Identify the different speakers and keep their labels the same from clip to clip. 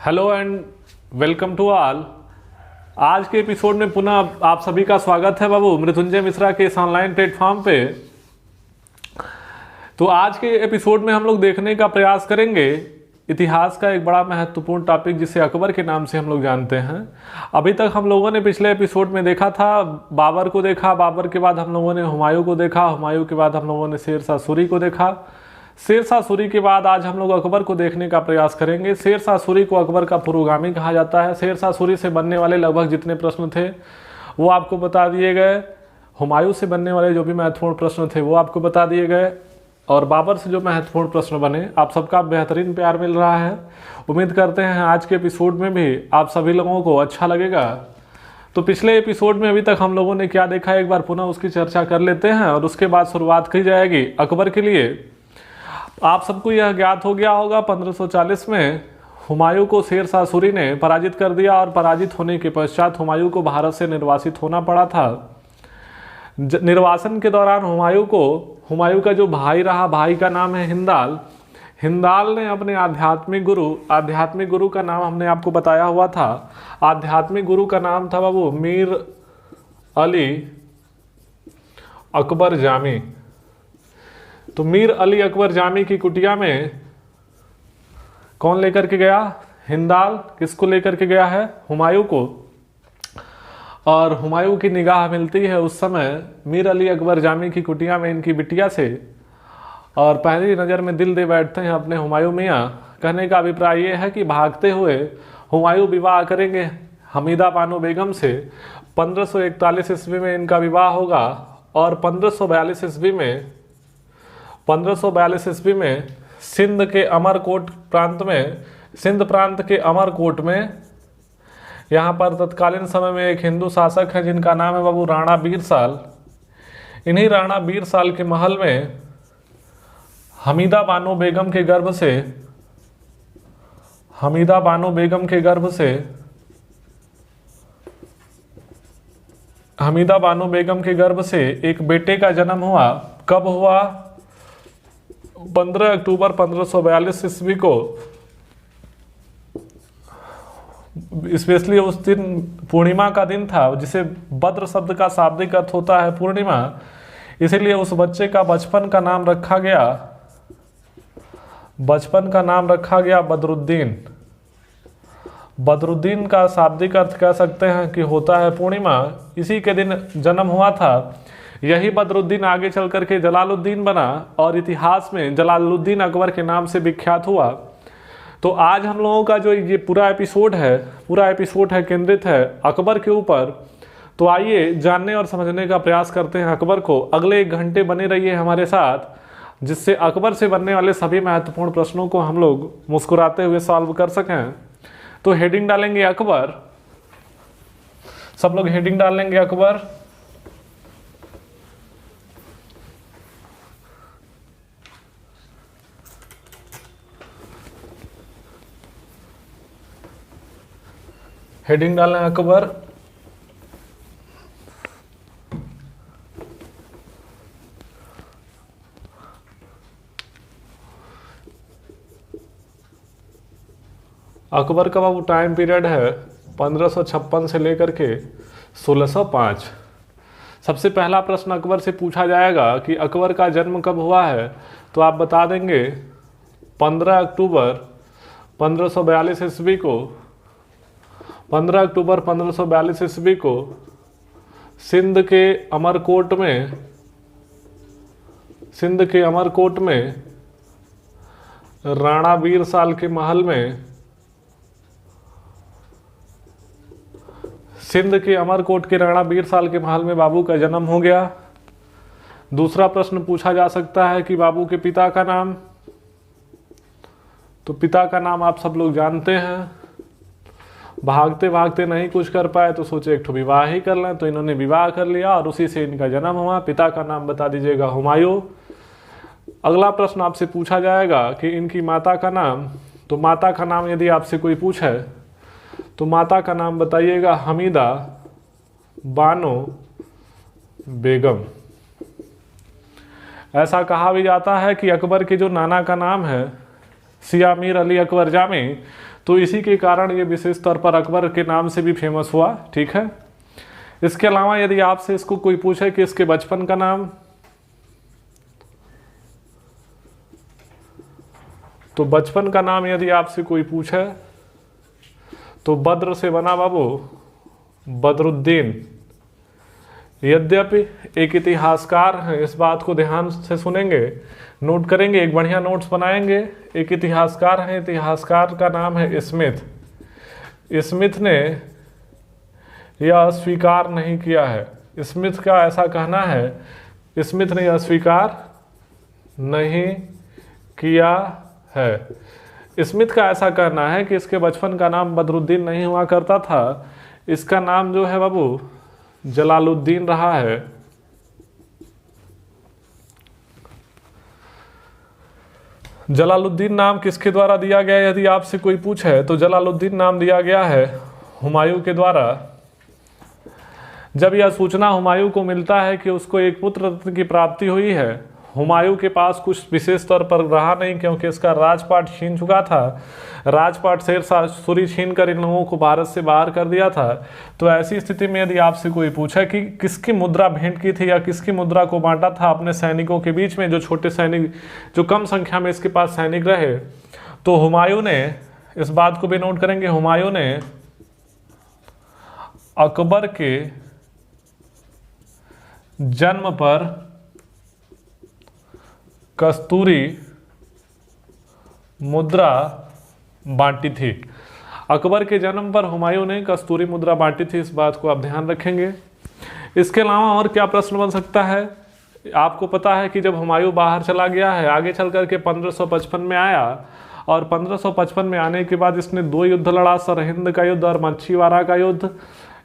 Speaker 1: Hello and welcome to all. आज के episode में पुनः आप सभी का स्वागत है बाबू मृत्युंजय मिश्रा के इस ऑनलाइन प्लेटफॉर्म पे। तो आज के एपिसोड में हम लोग देखने का प्रयास करेंगे इतिहास का एक बड़ा महत्वपूर्ण टॉपिक जिसे अकबर के नाम से हम लोग जानते हैं। अभी तक हम लोगों ने पिछले एपिसोड में देखा था बाबर को देखा, बाबर के बाद हम लोगों ने हुमायूं को देखा, हुमायूं के बाद हम लोगों ने शेरशाह सूरी को देखा, शेरशाह सूरी के बाद आज हम लोग अकबर को देखने का प्रयास करेंगे। शेरशाह सूरी को अकबर का पुरोगामी कहा जाता है। शेरशाह सूरी से बनने वाले लगभग जितने प्रश्न थे वो आपको बता दिए गए। हुमायूं से बनने वाले जो भी महत्वपूर्ण प्रश्न थे वो आपको बता दिए गए, और बाबर से जो महत्वपूर्ण प्रश्न बने, आप सबका बेहतरीन प्यार मिल रहा है। उम्मीद करते हैं आज के एपिसोड में भी आप सभी लोगों को अच्छा लगेगा। तो पिछले एपिसोड में अभी तक हम लोगों ने क्या देखा, एक बार पुनः उसकी चर्चा कर लेते हैं और उसके बाद शुरुआत की जाएगी अकबर के लिए। आप सबको यह ज्ञात हो गया होगा 1540 में हुमायूं को शेरशाह सूरी ने पराजित कर दिया, और पराजित होने के पश्चात हुमायूं को भारत से निर्वासित होना पड़ा था। निर्वासन के दौरान हुमायूं का जो भाई रहा, भाई का नाम है हिंदाल। हिंदाल ने अपने आध्यात्मिक गुरु का नाम हमने आपको बताया हुआ था। आध्यात्मिक गुरु का नाम था बाबू मीर अली अकबर जामी। तो मीर अली अकबर जामी की कुटिया में कौन लेकर के गया? हिंदाल। किसको लेकर के गया है? हुमायूं को। और हुमायूं की निगाह मिलती है उस समय मीर अली अकबर जामी की कुटिया में इनकी बिटिया से, और पहली नज़र में दिल दे बैठते हैं अपने हुमायूं मियाँ। कहने का अभिप्राय ये है कि भागते हुए हुमायूं विवाह करेंगे हमीदा बानो बेगम से। 1541 ईस्वी में इनका विवाह होगा, और 1542 ईस्वी में सिंध के अमरकोट प्रांत के अमरकोट में, यहाँ पर तत्कालीन समय में एक हिंदू शासक है जिनका नाम है बाबू राणा बीरसाल। इन्हीं राणा बीरसाल के महल में हमीदा बानो बेगम के गर्भ से एक बेटे का जन्म हुआ। कब हुआ? 15 अक्टूबर 1542 ईस्वी को। स्पेशली उस दिन पूर्णिमा का दिन था, जिसे बद्र शब्द का शाब्दिक अर्थ होता है पूर्णिमा। इसीलिए उस बच्चे का बचपन का नाम रखा गया बदरुद्दीन। बदरुद्दीन का शाब्दिक अर्थ कह सकते हैं कि होता है पूर्णिमा। इसी के दिन जन्म हुआ था। यही बदरुद्दीन आगे चल करके जलालुद्दीन बना और इतिहास में जलालुद्दीन अकबर के नाम से विख्यात हुआ। तो आज हम लोगों का जो ये पूरा एपिसोड है केंद्रित है अकबर के ऊपर। तो आइए जानने और समझने का प्रयास करते हैं अकबर को। अगले 1 घंटे बने रहिए हमारे साथ, जिससे अकबर से बनने वाले सभी महत्वपूर्ण प्रश्नों को हम लोग मुस्कुराते हुए सॉल्व कर सकें। तो हेडिंग डालेंगे अकबर, सब लोग हेडिंग डालेंगे अकबर। हेडिंग डालें अकबर। अकबर का बाबू टाइम पीरियड है 1556 से लेकर के 1605। सबसे पहला प्रश्न अकबर से पूछा जाएगा कि अकबर का जन्म कब हुआ है, तो आप बता देंगे 15 अक्टूबर 1542 ईस्वी को। 15 अक्टूबर 1542 ईस्वी को सिंध के अमरकोट में राणा बीरसाल के महल में, सिंध के अमरकोट के राणा बीरसाल के महल में बाबू का जन्म हो गया। दूसरा प्रश्न पूछा जा सकता है कि बाबू के पिता का नाम। तो पिता का नाम आप सब लोग जानते हैं। भागते भागते नहीं कुछ कर पाए तो सोचे एक ठो विवाह ही कर लें, तो इन्होंने विवाह कर लिया और उसी से इनका जन्म हुआ। पिता का नाम बता दीजिएगा हुमायूं। अगला प्रश्न आपसे पूछा जाएगा कि इनकी माता का नाम। तो माता का नाम यदि आपसे कोई पूछे तो माता का नाम बताइएगा हमीदा बानो बेगम। ऐसा कहा भी जाता है कि अकबर के जो नाना का नाम है सिया मीर अली अकबर जामी, तो इसी के कारण ये विशेष तौर पर अकबर के नाम से भी फेमस हुआ। ठीक है, इसके अलावा यदि आपसे इसको कोई पूछे कि इसके बचपन का नाम, तो बचपन का नाम यदि आपसे कोई पूछे तो बद्र से बना बाबू बदरुद्दीन। यद्यपि एक इतिहासकार हैं, इस बात को ध्यान से सुनेंगे, नोट करेंगे, एक बढ़िया नोट्स बनाएंगे। एक इतिहासकार हैं, इतिहासकार का नाम है स्मिथ। स्मिथ ने यह स्वीकार नहीं किया है, स्मिथ का ऐसा कहना है, स्मिथ ने यह स्वीकार नहीं किया है। स्मिथ का ऐसा कहना है कि इसके बचपन का नाम बदरुद्दीन नहीं हुआ करता था, इसका नाम जो है बाबू जलालुद्दीन रहा है। जलालुद्दीन नाम किसके द्वारा दिया गया यदि आपसे कोई पूछे तो जलालुद्दीन नाम दिया गया है हुमायूं के द्वारा। जब यह सूचना हुमायूं को मिलता है कि उसको एक पुत्र रत्न की प्राप्ति हुई है, हुमायूं के पास कुछ विशेष तौर पर रहा नहीं, क्योंकि इसका राजपाट छीन चुका था। राजपाट शेरशाह सूरी छीन कर इन लोगों को भारत से बाहर कर दिया था। तो ऐसी स्थिति में यदि आपसे कोई पूछा कि किसकी मुद्रा भेंट की थी या किसकी मुद्रा को बांटा था अपने सैनिकों के बीच में, जो छोटे सैनिक, जो कम संख्या में इसके पास सैनिक रहे, तो हुमायूं ने, इस बात को भी नोट करेंगे, हुमायूं ने अकबर के जन्म पर कस्तूरी मुद्रा बांटी थी। अकबर के जन्म पर हुमायूं ने कस्तूरी मुद्रा बांटी थी, इस बात को आप ध्यान रखेंगे। इसके अलावा और क्या प्रश्न बन सकता है? आपको पता है कि जब हुमायूं बाहर चला गया है, आगे चल करके 1555 में आया, और 1555 में आने के बाद इसने 2 युद्ध लड़ा, सरहिंद का युद्ध और मच्छीवाड़ा का युद्ध।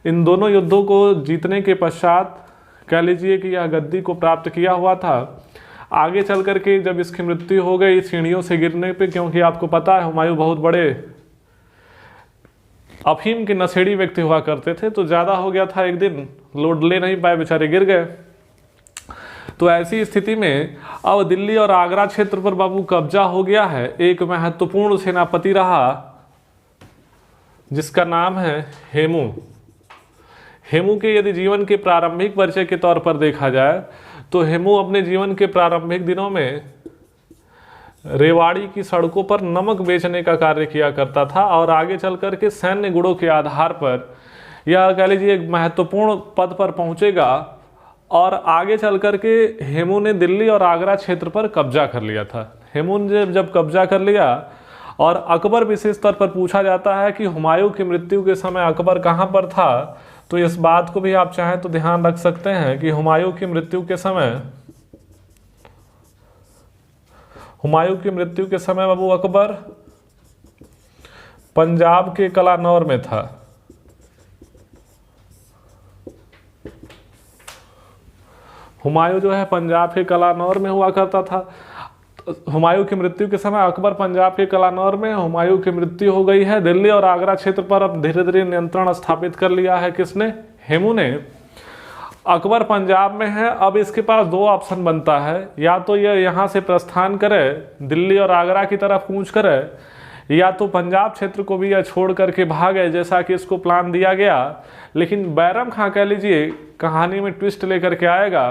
Speaker 1: इन दोनों युद्धों को जीतने के पश्चात कह लीजिए कि यह गद्दी को प्राप्त किया हुआ था। आगे चल करके जब इसकी मृत्यु हो गई सीढ़ियों से गिरने पे, क्योंकि आपको पता है हुमायूं बहुत बड़े अफीम के नशेड़ी व्यक्ति हुआ करते थे, तो ज़्यादा हो गया था, एक दिन लोड ले नहीं पाए, बेचारे गिर गए। तो ऐसी स्थिति में अब दिल्ली और आगरा क्षेत्र पर बाबू कब्जा हो गया है। एक महत्वपूर्ण सेनापति रहा जिसका नाम है हेमू। हेमू के यदि जीवन के प्रारंभिक परिचय के तौर पर देखा जाए तो हेमू अपने जीवन के प्रारंभिक दिनों में रेवाड़ी की सड़कों पर नमक बेचने का कार्य किया करता था, और आगे चल कर के सैन्य गुणों के आधार पर यह कह लीजिए एक महत्वपूर्ण पद पर पहुंचेगा, और आगे चल कर के हेमू ने दिल्ली और आगरा क्षेत्र पर कब्जा कर लिया था। हेमू ने जब कब्जा कर लिया, और अकबर विशेष तौर पर पूछा जाता है कि हुमायूं की मृत्यु के समय अकबर कहाँ पर था, तो इस बात को भी आप चाहें तो ध्यान रख सकते हैं कि हुमायूं की मृत्यु के समय बाबू अकबर पंजाब के कलानौर में था। हुमायूं जो है पंजाब के कलानौर में हुआ करता था। हुमायूं की मृत्यु के समय अकबर पंजाब के कलानौर में, हुमायूं की मृत्यु हो गई है। दिल्ली और आगरा क्षेत्र पर अब धीरे धीरे नियंत्रण स्थापित कर लिया है किसने? हेमू ने। अकबर पंजाब में है, अब इसके पास 2 ऑप्शन बनता है, या तो ये यहाँ से प्रस्थान करे, दिल्ली और आगरा की तरफ कूच करे, या तो पंजाब क्षेत्र को भी यह छोड़ करके भागे, जैसा कि इसको प्लान दिया गया। लेकिन बैरम खां कह लीजिए कहानी में ट्विस्ट लेकर के आएगा,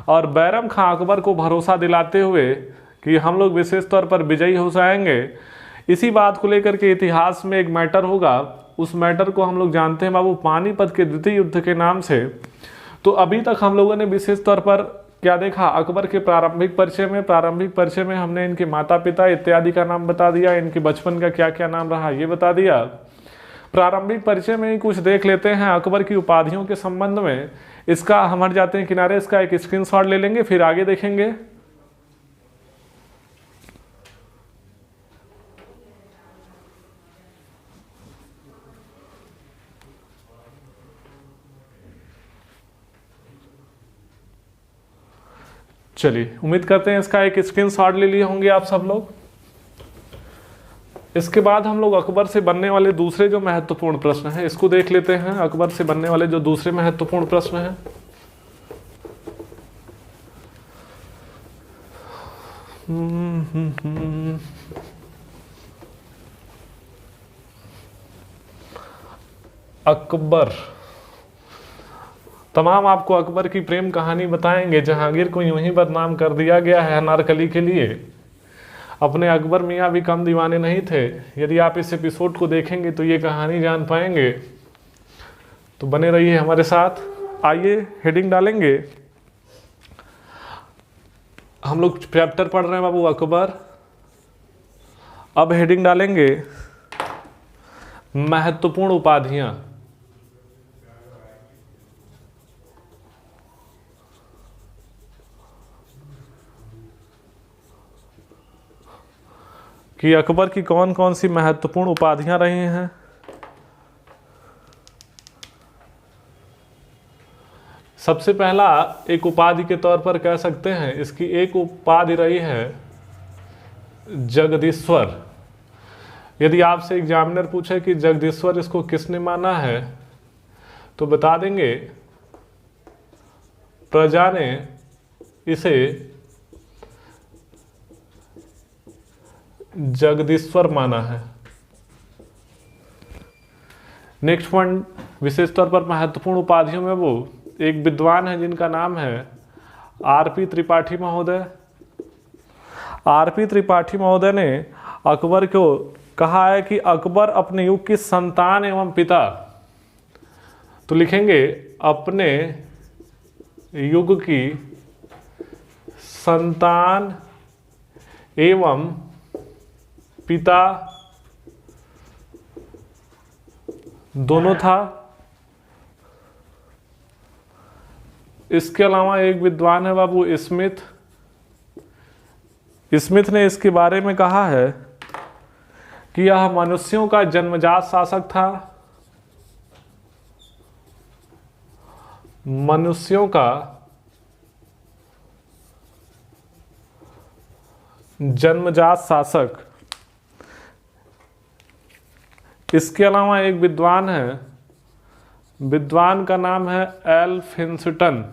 Speaker 1: और बैरम खां अकबर को भरोसा दिलाते हुए कि हम लोग विशेष तौर पर विजयी हो जाएंगे। इसी बात को लेकर के इतिहास में एक मैटर होगा, उस मैटर को हम लोग जानते हैं बाबू पानीपत के द्वितीय युद्ध के नाम से। तो अभी तक हम लोगों ने विशेष तौर पर क्या देखा? अकबर के प्रारंभिक परिचय में हमने इनके माता पिता इत्यादि का नाम बता दिया, इनके बचपन का क्या क्या नाम रहा ये बता दिया। प्रारंभिक परिचय में ही कुछ देख लेते हैं अकबर की उपाधियों के संबंध में। इसका हम हट जाते हैं किनारे, इसका एक स्क्रीनशॉट ले लेंगे, फिर आगे देखेंगे। चलिए, उम्मीद करते हैं इसका एक स्क्रीनशॉट ले लिए होंगे आप सब लोग। इसके बाद हम लोग अकबर से बनने वाले दूसरे जो महत्वपूर्ण प्रश्न हैं इसको देख लेते हैं। अकबर से बनने वाले जो दूसरे महत्वपूर्ण प्रश्न हैं, अकबर। तमाम आपको अकबर की प्रेम कहानी बताएंगे। जहांगीर को यूं ही बदनाम कर दिया गया है अनारकली के लिए। अपने अकबर मियाँ भी कम दीवाने नहीं थे। यदि आप इस एपिसोड को देखेंगे तो ये कहानी जान पाएंगे। तो बने रहिए हमारे साथ। आइए हेडिंग डालेंगे। हम लोग चैप्टर पढ़ रहे हैं बाबू अकबर। अब हेडिंग डालेंगे महत्वपूर्ण उपाधियां। कि अकबर की कौन कौन सी महत्वपूर्ण उपाधियां रही हैं। सबसे पहला एक उपाधि के तौर पर कह सकते हैं, इसकी एक उपाधि रही है जगदीश्वर। यदि आपसे एग्जामिनर पूछे कि जगदीश्वर इसको किसने माना है तो बता देंगे प्रजा ने इसे जगदीश्वर माना है। नेक्स्ट पॉइंट विशेष तौर पर महत्वपूर्ण उपाधियों में वो एक विद्वान है जिनका नाम है आरपी त्रिपाठी महोदय। आरपी त्रिपाठी महोदय ने अकबर को कहा है कि अकबर अपने युग की संतान एवं पिता। तो लिखेंगे अपने युग की संतान एवं पिता दोनों था। इसके अलावा एक विद्वान है बाबू स्मिथ। स्मिथ ने इसके बारे में कहा है कि यह मनुष्यों का जन्मजात शासक था। मनुष्यों का जन्मजात शासक। इसके अलावा एक विद्वान है, विद्वान का नाम है एल्फिंस्टन।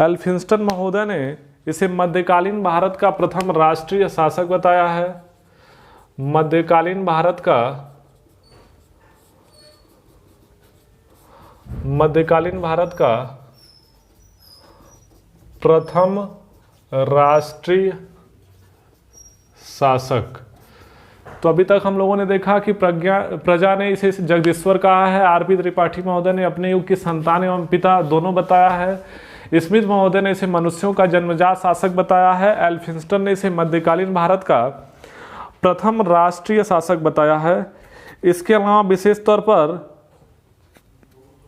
Speaker 1: एल्फिंस्टन महोदय ने इसे मध्यकालीन भारत का प्रथम राष्ट्रीय शासक बताया है। मध्यकालीन भारत का प्रथम राष्ट्रीय शासक। तो अभी तक हम लोगों ने देखा कि प्रजा ने इसे जगदीश्वर कहा है। आरपी त्रिपाठी महोदय ने अपने युग की संतान एवं पिता दोनों बताया है। स्मिथ महोदय ने इसे मनुष्यों का जन्मजात शासक बताया है। एल्फिंस्टन ने इसे मध्यकालीन भारत का प्रथम राष्ट्रीय शासक बताया है। इसके अलावा विशेष तौर पर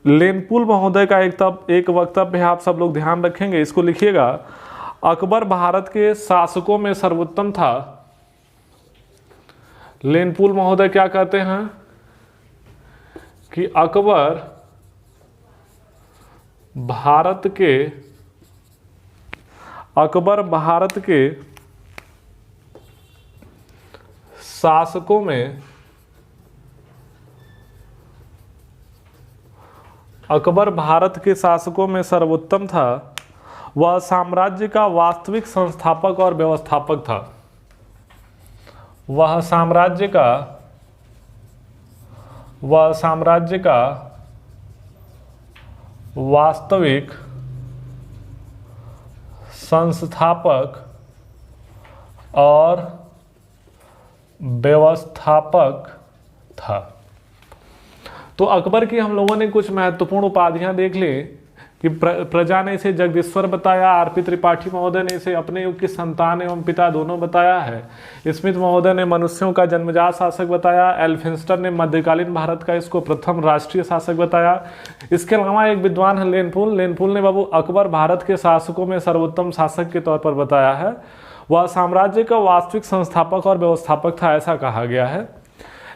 Speaker 1: लेनपुल महोदय का एक वक्तव्य है, आप सब लोग ध्यान रखेंगे, इसको लिखिएगा। अकबर भारत के शासकों में सर्वोत्तम था। लेनपुल महोदय क्या कहते हैं कि अकबर भारत के शासकों में सर्वोत्तम था। वह साम्राज्य का वास्तविक संस्थापक और व्यवस्थापक था। वह साम्राज्य का वास्तविक संस्थापक और व्यवस्थापक था। तो अकबर की हम लोगों ने कुछ महत्वपूर्ण उपाधियां देख ली कि प्रजा ने इसे जगदीश्वर बताया। आरपी त्रिपाठी महोदय ने इसे अपने युग की संतान एवं पिता दोनों बताया है। स्मिथ महोदय ने मनुष्यों का जन्मजात शासक बताया। एल्फिंस्टन ने मध्यकालीन भारत का इसको प्रथम राष्ट्रीय शासक बताया। इसके अलावा एक विद्वान है लेनपुल ने बाबू अकबर भारत के शासकों में सर्वोत्तम शासक के तौर पर बताया है। वह साम्राज्य का वास्तविक संस्थापक और व्यवस्थापक था, ऐसा कहा गया है।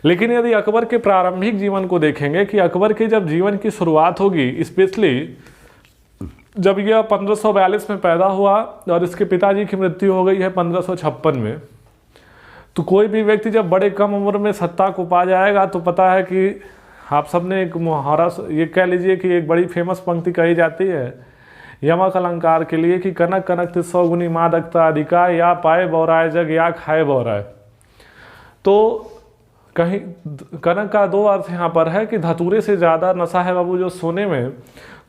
Speaker 1: लेकिन यदि अकबर के प्रारंभिक जीवन को देखेंगे कि अकबर के जब जीवन की शुरुआत होगी, स्पेशली जब यह 1542 में पैदा हुआ और इसके पिताजी की मृत्यु हो गई है 1556 में, तो कोई भी व्यक्ति जब बड़े कम उम्र में सत्ता को पा जाएगा तो पता है कि आप सबने एक मुहावरा ये कह लीजिए कि एक बड़ी फेमस पंक्ति कही जाती है यमक अलंकार के लिए कि कनक कनक 100 गुनी मादकता अधिका, या पाए बौराए जग या खाए बौराए। तो कहीं कनक का दो अर्थ यहाँ पर है कि धतूरे से ज़्यादा नशा है बाबू जो सोने में,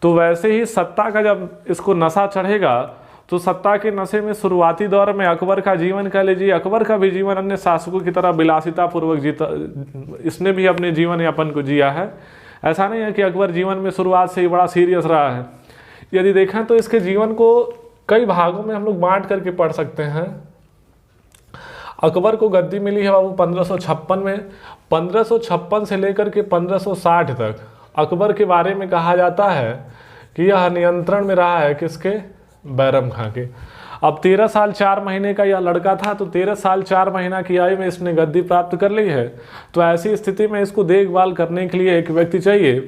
Speaker 1: तो वैसे ही सत्ता का जब इसको नशा चढ़ेगा तो सत्ता के नशे में शुरुआती दौर में अकबर का जीवन कह लीजिए, अकबर का भी जीवन अन्य शासकों की तरह विलासिता पूर्वक जीता, इसने भी अपने जीवन यापन को जिया है। ऐसा नहीं है कि अकबर जीवन में शुरुआत से ही बड़ा सीरियस रहा है। यदि देखें तो इसके जीवन को कई भागों में हम लोग बांट करके पढ़ सकते हैं। अकबर को गद्दी मिली है बाबू 1556 में। 1556 से लेकर के 1560 तक अकबर के बारे में कहा जाता है कि यह नियंत्रण में रहा है किसके, बैरम खां के। अब 13 साल 4 महीने का यह लड़का था, तो 13 साल 4 महीना की आयु में इसने गद्दी प्राप्त कर ली है। तो ऐसी स्थिति में इसको देखभाल करने के लिए एक व्यक्ति चाहिए।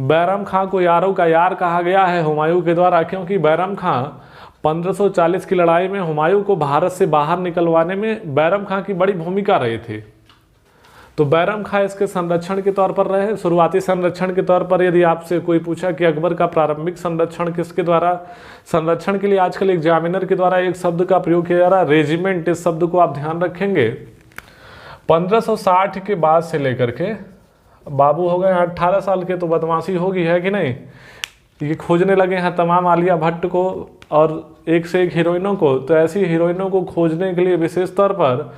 Speaker 1: बैरम खां को यारों का यार कहा गया है हुमायूं के द्वारा, क्योंकि बैरम खां 1540 की लड़ाई में हुमायूं को भारत से बाहर निकलवाने में बैरम खां की बड़ी भूमिका रही थी। तो बैरम खां इसके संरक्षण के तौर पर रहे। शुरुआती संरक्षण के तौर पर यदि आपसे कोई पूछा कि अकबर का प्रारंभिक संरक्षण किसके द्वारा, संरक्षण के लिए आजकल एग्जामिनर के द्वारा एक शब्द का प्रयोग किया जा रहा है, रेजिमेंट। इस शब्द को आप ध्यान रखेंगे। 1560 के बाद से लेकर के बाबू हो गए 18 साल के, तो बदमाशी होगी है कि नहीं। ये खोजने लगे हैं तमाम आलिया भट्ट को और एक से एक हीरोइनों को। तो ऐसी हीरोइनों को खोजने के लिए विशेष तौर पर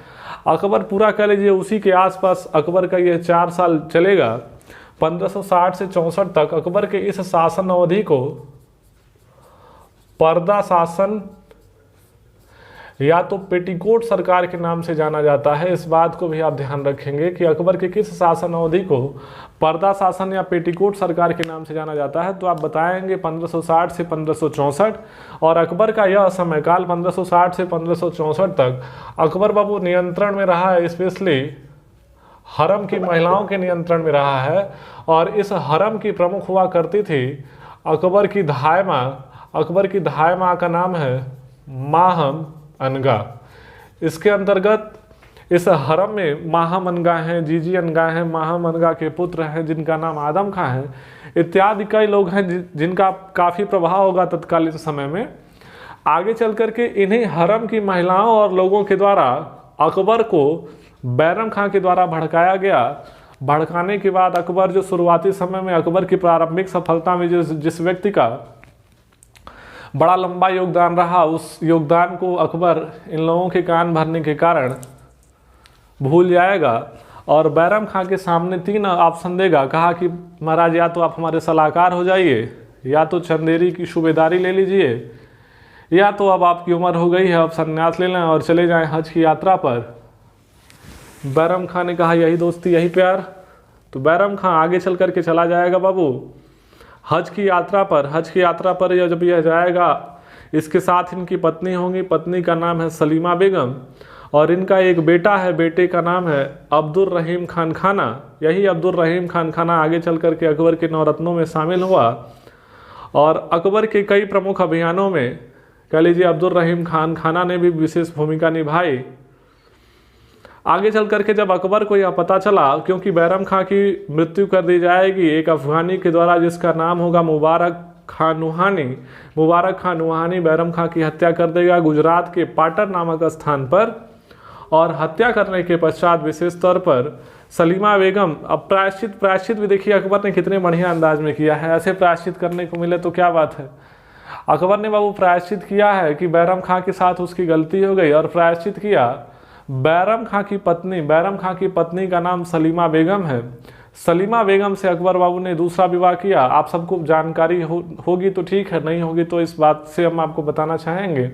Speaker 1: अकबर पूरा कह लीजिए उसी के आसपास अकबर का यह 4 साल चलेगा। 1560 से 64 तक अकबर के इस शासन अवधि को पर्दा शासन या तो पेटीकोट सरकार के नाम से जाना जाता है। इस बात को भी आप ध्यान रखेंगे कि अकबर के किस शासन अवधि को पर्दा शासन या पेटीकोट सरकार के नाम से जाना जाता है। तो आप बताएंगे 1560 से 1564। और अकबर का यह समयकाल 1560 से 1564 तक अकबर बाबू नियंत्रण में रहा है, स्पेशली हरम की महिलाओं के नियंत्रण में रहा है। और इस हरम की प्रमुख हुआ करती थी अकबर की धाय माँ। अकबर की धाय माँ का नाम है माहम अनगा। इसके अंतर्गत इस हरम में माहम अनगा हैं, जीजी अनगा हैं, माहम अनगा के पुत्र हैं जिनका नाम आदम खां है, इत्यादि कई लोग हैं जिनका काफ़ी प्रभाव होगा तत्कालीन समय में। आगे चल करके इन्हीं हरम की महिलाओं और लोगों के द्वारा अकबर को बैरम खां के द्वारा भड़काया गया। भड़काने के बाद अकबर जो शुरुआती समय में अकबर की प्रारंभिक सफलता में जिस व्यक्ति का बड़ा लंबा योगदान रहा, उस योगदान को अकबर इन लोगों के कान भरने के कारण भूल जाएगा और बैरम खां के सामने 3 ऑप्शन देगा। कहा कि महाराज या तो आप हमारे सलाहकार हो जाइए, या तो चंदेरी की सूबेदारी ले लीजिए, या तो अब आपकी उम्र हो गई है, अब संन्यास ले लें और चले जाएं हज की यात्रा पर। बैरम खां ने कहा यही दोस्ती यही प्यार। तो बैरम खां आगे चल करके चला जाएगा बाबू हज की यात्रा पर। हज की यात्रा पर जब यह जाएगा, इसके साथ इनकी पत्नी होंगी। पत्नी का नाम है सलीमा बेगम और इनका एक बेटा है, बेटे का नाम है अब्दुल रहीम खान खाना। यही अब्दुल रहीम खान खाना आगे चल करके अकबर के नवरत्नों में शामिल हुआ और अकबर के कई प्रमुख अभियानों में कह लीजिए अब्दुल रहीम खान खाना ने भी विशेष भूमिका निभाई। आगे चल करके जब अकबर को यह पता चला, क्योंकि बैरम खां की मृत्यु कर दी जाएगी एक अफगानी के द्वारा जिसका नाम होगा मुबारक खां नुहानी। मुबारक खां नुहानी बैरम खां की हत्या कर देगा गुजरात के पाटन नामक स्थान पर। और हत्या करने के पश्चात विशेष तौर पर सलीमा बेगम, अब प्रायश्चित भी देखिए अकबर ने कितने बढ़िया अंदाज में किया है। ऐसे प्रायश्चित करने को मिले तो क्या बात है। अकबर ने बाबू प्रायश्चित किया है कि बैरम खां के साथ उसकी गलती हो गई और प्रायश्चित किया। बैरम खां की पत्नी का नाम सलीमा बेगम है। सलीमा बेगम से अकबर बाबू ने दूसरा विवाह किया। आप सबको जानकारी होगी तो ठीक है, नहीं होगी तो इस बात से हम आपको बताना चाहेंगे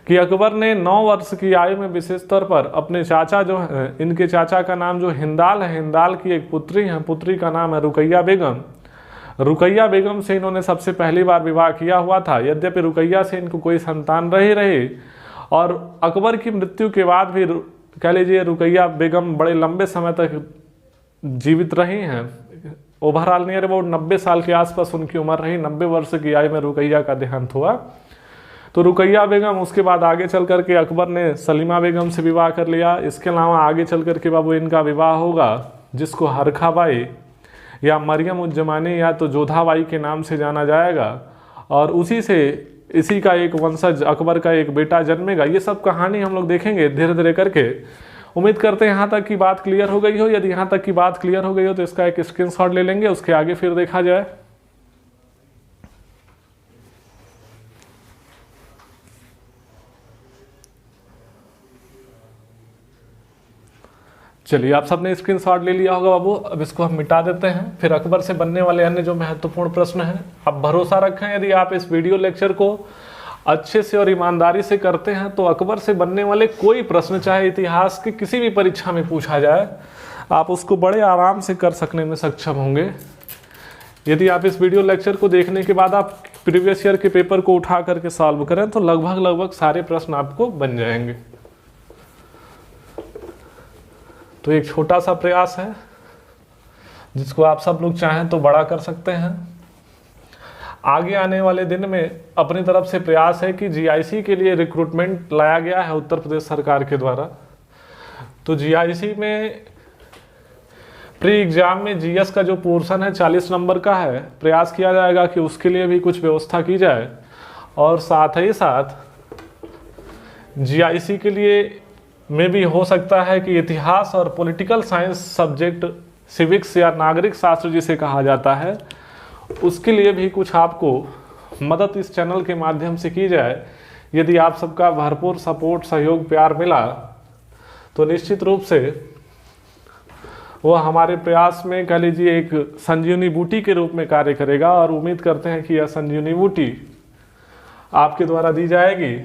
Speaker 1: कि अकबर ने 9 वर्ष की आयु में विशेष तौर पर अपने चाचा जो हैं, इनके चाचा का नाम जो हिंदाल है, हिंदाल की एक पुत्री है, पुत्री का नाम है रुकैया बेगम। रुकैया बेगम से इन्होंने सबसे पहली बार विवाह किया हुआ था। यद्यपि रुकैया से इनको कोई संतान रही और अकबर की मृत्यु के बाद भी कह लीजिए रुकैया बेगम बड़े लंबे समय तक जीवित रही हैं। ओवरऑल नियर अबाउट 90 साल के आसपास उनकी उम्र रही। 90 वर्ष की आयु में रुकैया का देहांत हुआ। तो रुकैया बेगम, उसके बाद आगे चल करके अकबर ने सलीमा बेगम से विवाह कर लिया। इसके अलावा आगे चल करके बाबू इनका विवाह होगा जिसको हरखाबाई या मरियम उज जमानी या तो जोधाबाई के नाम से जाना जाएगा और इसी का एक वंशज अकबर का एक बेटा जन्मेगा। ये सब कहानी हम लोग देखेंगे धीरे धीरे करके। उम्मीद करते हैं यहाँ तक की बात क्लियर हो गई हो। यदि यहाँ तक की बात क्लियर हो गई हो तो इसका एक स्क्रीनशॉट ले लेंगे, उसके आगे फिर देखा जाए। चलिए, आप सबने स्क्रीनशॉट ले लिया होगा बाबू। अब इसको हम मिटा देते हैं। फिर अकबर से बनने वाले अन्य जो महत्वपूर्ण प्रश्न हैं, आप भरोसा रखें यदि आप इस वीडियो लेक्चर को अच्छे से और ईमानदारी से करते हैं तो अकबर से बनने वाले कोई प्रश्न, चाहे इतिहास की किसी भी परीक्षा में पूछा जाए, आप उसको बड़े आराम से कर सकने में सक्षम होंगे। यदि आप इस वीडियो लेक्चर को देखने के बाद आप प्रीवियस ईयर के पेपर को उठा करके सॉल्व करें तो लगभग सारे प्रश्न आपको बन जाएंगे। तो एक छोटा सा प्रयास है जिसको आप सब लोग चाहें तो बड़ा कर सकते हैं। आगे आने वाले दिन में अपनी तरफ से प्रयास है कि जीआईसी के लिए रिक्रूटमेंट लाया गया है उत्तर प्रदेश सरकार के द्वारा। तो जीआईसी में प्री एग्जाम में जीएस का जो पोर्शन है 40 नंबर का है, प्रयास किया जाएगा कि उसके लिए भी कुछ व्यवस्था की जाए। और साथ ही साथ जीआईसी के लिए में भी हो सकता है कि इतिहास और पॉलिटिकल साइंस सब्जेक्ट, सिविक्स या नागरिक शास्त्र जिसे कहा जाता है, उसके लिए भी कुछ आपको मदद इस चैनल के माध्यम से की जाए। यदि आप सबका भरपूर सपोर्ट, सहयोग, प्यार मिला तो निश्चित रूप से वह हमारे प्रयास में कह लीजिए एक संजीवनी बूटी के रूप में कार्य करेगा। और उम्मीद करते हैं कि यह संजीवनी बूटी आपके द्वारा दी जाएगी।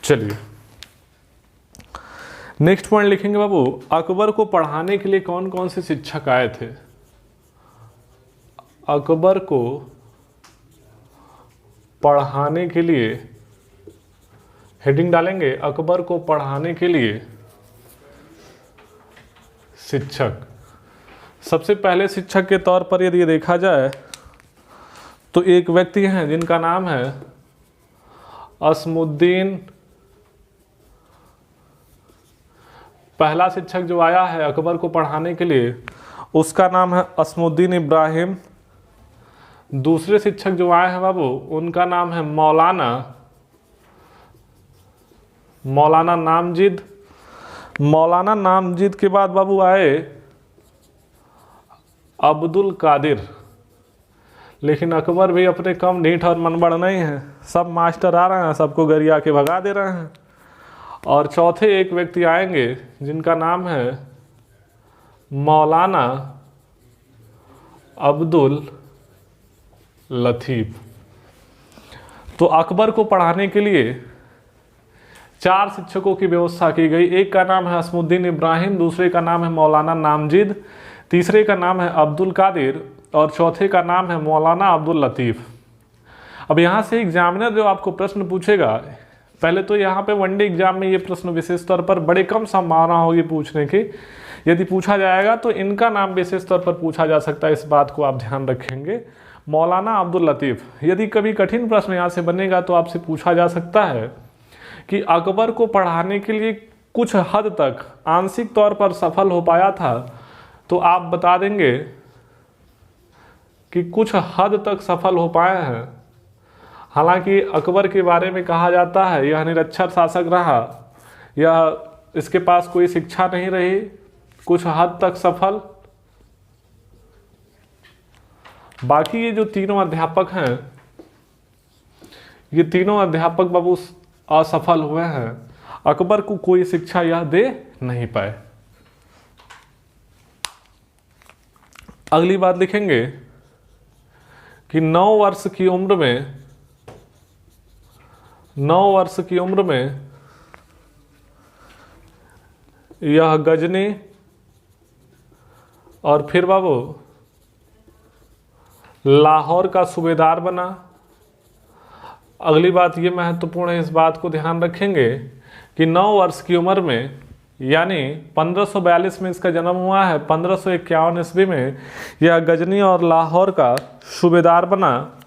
Speaker 1: चलिए, नेक्स्ट पॉइंट लिखेंगे बाबू, अकबर को पढ़ाने के लिए कौन कौन से शिक्षक आए थे। अकबर को पढ़ाने के लिए, हेडिंग डालेंगे अकबर को पढ़ाने के लिए शिक्षक। सबसे पहले शिक्षक के तौर पर यदि देखा जाए तो एक व्यक्ति हैं जिनका नाम है असमुद्दीन। पहला शिक्षक जो आया है अकबर को पढ़ाने के लिए उसका नाम है असमुद्दीन इब्राहिम। दूसरे शिक्षक जो आए हैं बाबू उनका नाम है मौलाना नामजिद। मौलाना नामजिद के बाद बाबू आए अब्दुल कादिर। लेकिन अकबर भी अपने कम ढीठ और मनबड़ नहीं है, सब मास्टर आ रहे हैं, सबको गरिया के भगा दे रहे हैं। और चौथे एक व्यक्ति आएंगे जिनका नाम है मौलाना अब्दुल लतीफ़। तो अकबर को पढ़ाने के लिए 4 शिक्षकों की व्यवस्था की गई। एक का नाम है असमुद्दीन इब्राहिम, दूसरे का नाम है मौलाना नामजिद, तीसरे का नाम है अब्दुल कादिर और चौथे का नाम है मौलाना अब्दुल लतीफ़। अब यहाँ से एग्जामिनर जो आपको प्रश्न पूछेगा, पहले तो यहाँ पे वनडे एग्जाम में ये प्रश्न विशेष तौर पर बड़े कम संभावना होगी पूछने की। यदि पूछा जाएगा तो इनका नाम विशेष तौर पर पूछा जा सकता है, इस बात को आप ध्यान रखेंगे, मौलाना अब्दुल लतीफ़। यदि कभी कठिन प्रश्न यहाँ से बनेगा तो आपसे पूछा जा सकता है कि अकबर को पढ़ाने के लिए कुछ हद तक आंशिक तौर पर सफल हो पाया था, तो आप बता देंगे कि कुछ हद तक सफल हो पाए हैं। हालांकि अकबर के बारे में कहा जाता है यह निरक्षर शासक रहा, यह इसके पास कोई शिक्षा नहीं रही, कुछ हद तक सफल। बाकी ये जो तीनों अध्यापक हैं, ये तीनों अध्यापक बाबू असफल हुए हैं, अकबर को कोई शिक्षा यह दे नहीं पाए। अगली बात लिखेंगे कि 9 वर्ष की उम्र में यह गजनी और फिर बाबू लाहौर का सूबेदार बना। अगली बात ये महत्वपूर्ण है, इस बात को ध्यान रखेंगे कि 9 वर्ष की उम्र में, यानी 1542 में इसका जन्म हुआ है, 1551 ईस्वी में यह गजनी और लाहौर का सूबेदार बना।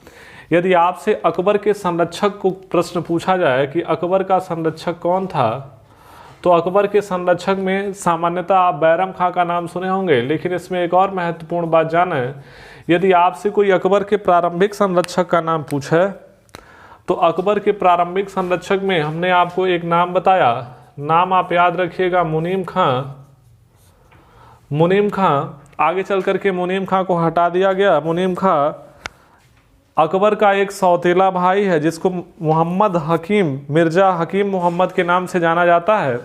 Speaker 1: यदि आपसे अकबर के संरक्षक को प्रश्न पूछा जाए कि अकबर का संरक्षक कौन था, तो अकबर के संरक्षक में सामान्यतः आप बैरम खां का नाम सुने होंगे, लेकिन इसमें एक और महत्वपूर्ण बात जाना है, यदि आपसे कोई अकबर के प्रारंभिक संरक्षक का नाम पूछे तो अकबर के प्रारंभिक संरक्षक में हमने आपको एक नाम बताया, नाम आप याद रखिएगा मुनीम खां। मुनीम खां, आगे चल करके मुनीम खां को हटा दिया गया। मुनीम खां अकबर का एक सौतेला भाई है जिसको मोहम्मद हकीम, मिर्जा हकीम मोहम्मद के नाम से जाना जाता है।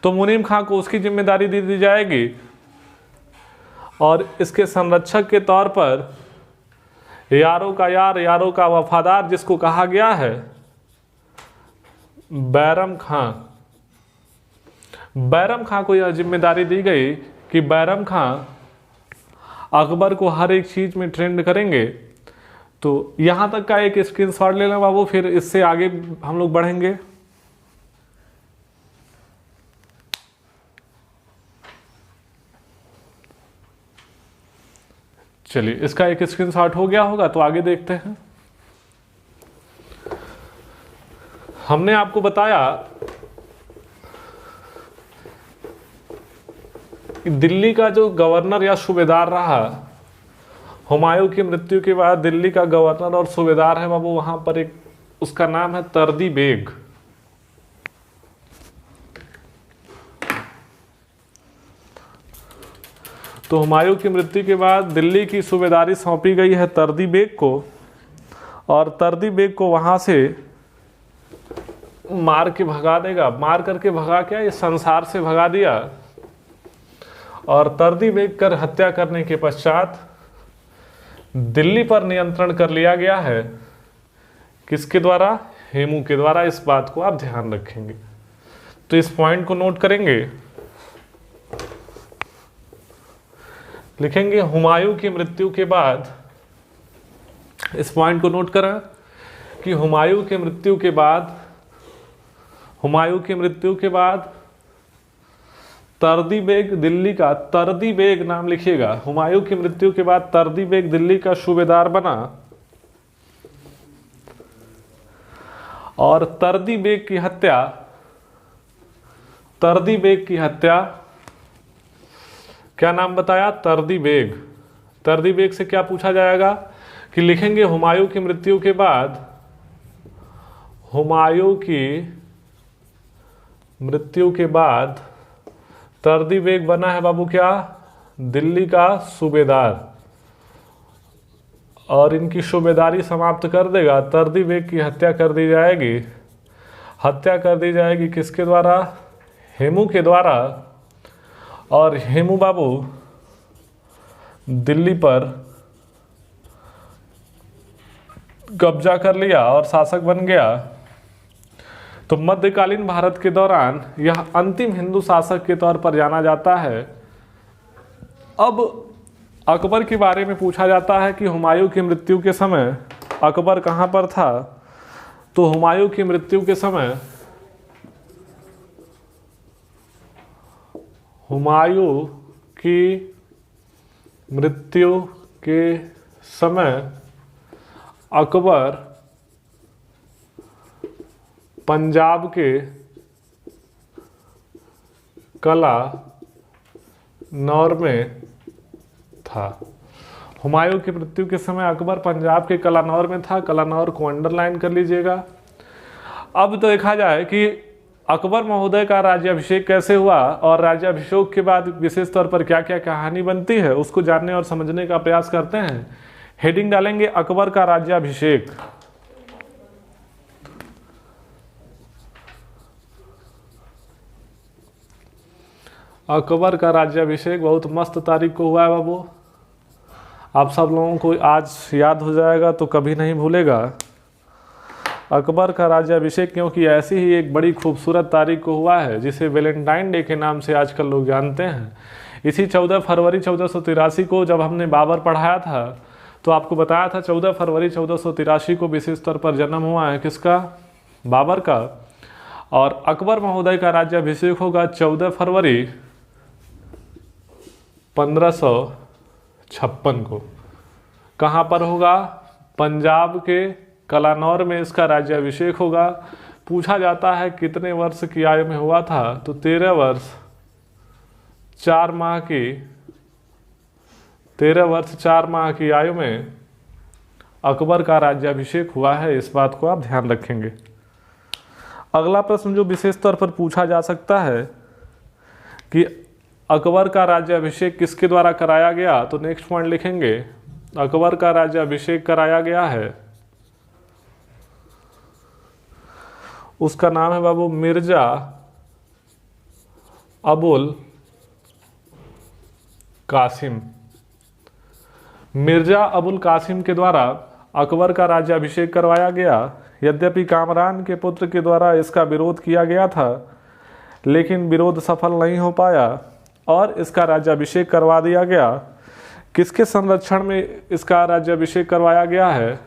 Speaker 1: तो मुनीम खां को उसकी जिम्मेदारी दे दी जाएगी और इसके संरक्षक के तौर पर यारों का यार, यारों का वफादार जिसको कहा गया है बैरम खां। बैरम खां को यह जिम्मेदारी दी गई कि बैरम खां अकबर को हर एक चीज में ट्रेंड करेंगे। तो यहां तक का एक स्क्रीनशॉट ले लें बाबू, फिर इससे आगे हम लोग बढ़ेंगे। चलिए, इसका एक स्क्रीनशॉट हो गया होगा, तो आगे देखते हैं। हमने आपको बताया कि दिल्ली का जो गवर्नर या सूबेदार रहा, हुमायूं की मृत्यु के बाद दिल्ली का गवर्नर और सूबेदार है बाबू, वहां पर एक उसका नाम है तर्दी बेग। तो हुमायूं की मृत्यु के बाद दिल्ली की सूबेदारी सौंपी गई है तर्दी बेग को, और तर्दी बेग को वहां से मार के भगा देगा। मार करके भगा क्या, ये संसार से भगा दिया। और तर्दी बेग कर हत्या करने के पश्चात दिल्ली पर नियंत्रण कर लिया गया है। किसके द्वारा? हेमू के द्वारा। इस बात को आप ध्यान रखेंगे, तो इस पॉइंट को नोट करेंगे, लिखेंगे हुमायूं की मृत्यु के बाद। इस पॉइंट को नोट करें कि हुमायूं की मृत्यु के बाद, हुमायूं की मृत्यु के बाद तर्दी बेग दिल्ली का, तर्दी बेग नाम लिखिएगा, हुमायूं की मृत्यु के बाद तर्दी बेग दिल्ली का सूबेदार बना। और तर्दी बेग की हत्या, तर्दी बेग की हत्या, क्या नाम बताया? तर्दी बेग। तर्दी बेग से क्या पूछा जाएगा कि लिखेंगे हुमायूं की मृत्यु के बाद, हुमायूं की मृत्यु के बाद तर्दी बेग बना है बाबू क्या? दिल्ली का सूबेदार, और इनकी सूबेदारी समाप्त कर देगा। तर्दी बेग की हत्या कर दी जाएगी। हत्या कर दी जाएगी किसके द्वारा? हेमू के द्वारा। और हेमू बाबू दिल्ली पर कब्जा कर लिया और शासक बन गया। तो मध्यकालीन भारत के दौरान यह अंतिम हिंदू शासक के तौर पर जाना जाता है। अब अकबर के बारे में पूछा जाता है कि हुमायूं की मृत्यु के समय अकबर कहां पर था? तो हुमायूं की मृत्यु के समय, हुमायूं की मृत्यु के समय अकबर पंजाब के कला नौर में था। हुमायूं की मृत्यु के समय अकबर पंजाब के कलानौर में था। कलानौर को अंडरलाइन कर लीजिएगा। अब तो देखा जाए कि अकबर महोदय का राज्याभिषेक कैसे हुआ और राज्याभिषेक के बाद विशेष तौर पर क्या क्या कहानी बनती है, उसको जानने और समझने का प्रयास करते हैं। हेडिंग डालेंगे अकबर का राज्याभिषेक। अकबर का राज्याभिषेक बहुत मस्त तारीख को हुआ है बाबू। आप सब लोगों को आज याद हो जाएगा तो कभी नहीं भूलेगा। अकबर का राज्याभिषेक क्योंकि ऐसी ही एक बड़ी खूबसूरत तारीख को हुआ है जिसे वैलेंटाइन डे के नाम से आजकल लोग जानते हैं। इसी 14 फरवरी 1483 को जब हमने बाबर पढ़ाया था तो आपको बताया था 14 फरवरी 1483 को विशेष तौर पर जन्म हुआ है किसका? बाबर का। और अकबर महोदय का राज्याभिषेक होगा 14 फरवरी 1556 को। कहाँ पर होगा? पंजाब के कलानौर में इसका राज्याभिषेक होगा। पूछा जाता है कितने वर्ष की आयु में हुआ था, तो 13 वर्ष 4 माह की 13 वर्ष 4 माह की आयु में अकबर का राज्याभिषेक हुआ है। इस बात को आप ध्यान रखेंगे। अगला प्रश्न जो विशेष तौर पर पूछा जा सकता है कि अकबर का राज्याभिषेक किसके द्वारा कराया गया, तो नेक्स्ट पॉइंट लिखेंगे अकबर का राज्याभिषेक कराया गया है, उसका नाम है बाबू मिर्जा अबुल कासिम। मिर्जा अबुल कासिम के द्वारा अकबर का राज्याभिषेक करवाया गया। यद्यपि कामरान के पुत्र के द्वारा इसका विरोध किया गया था, लेकिन विरोध सफल नहीं हो पाया और इसका राज्याभिषेक करवा दिया गया। किसके संरक्षण में इसका राज्याभिषेक करवाया गया है,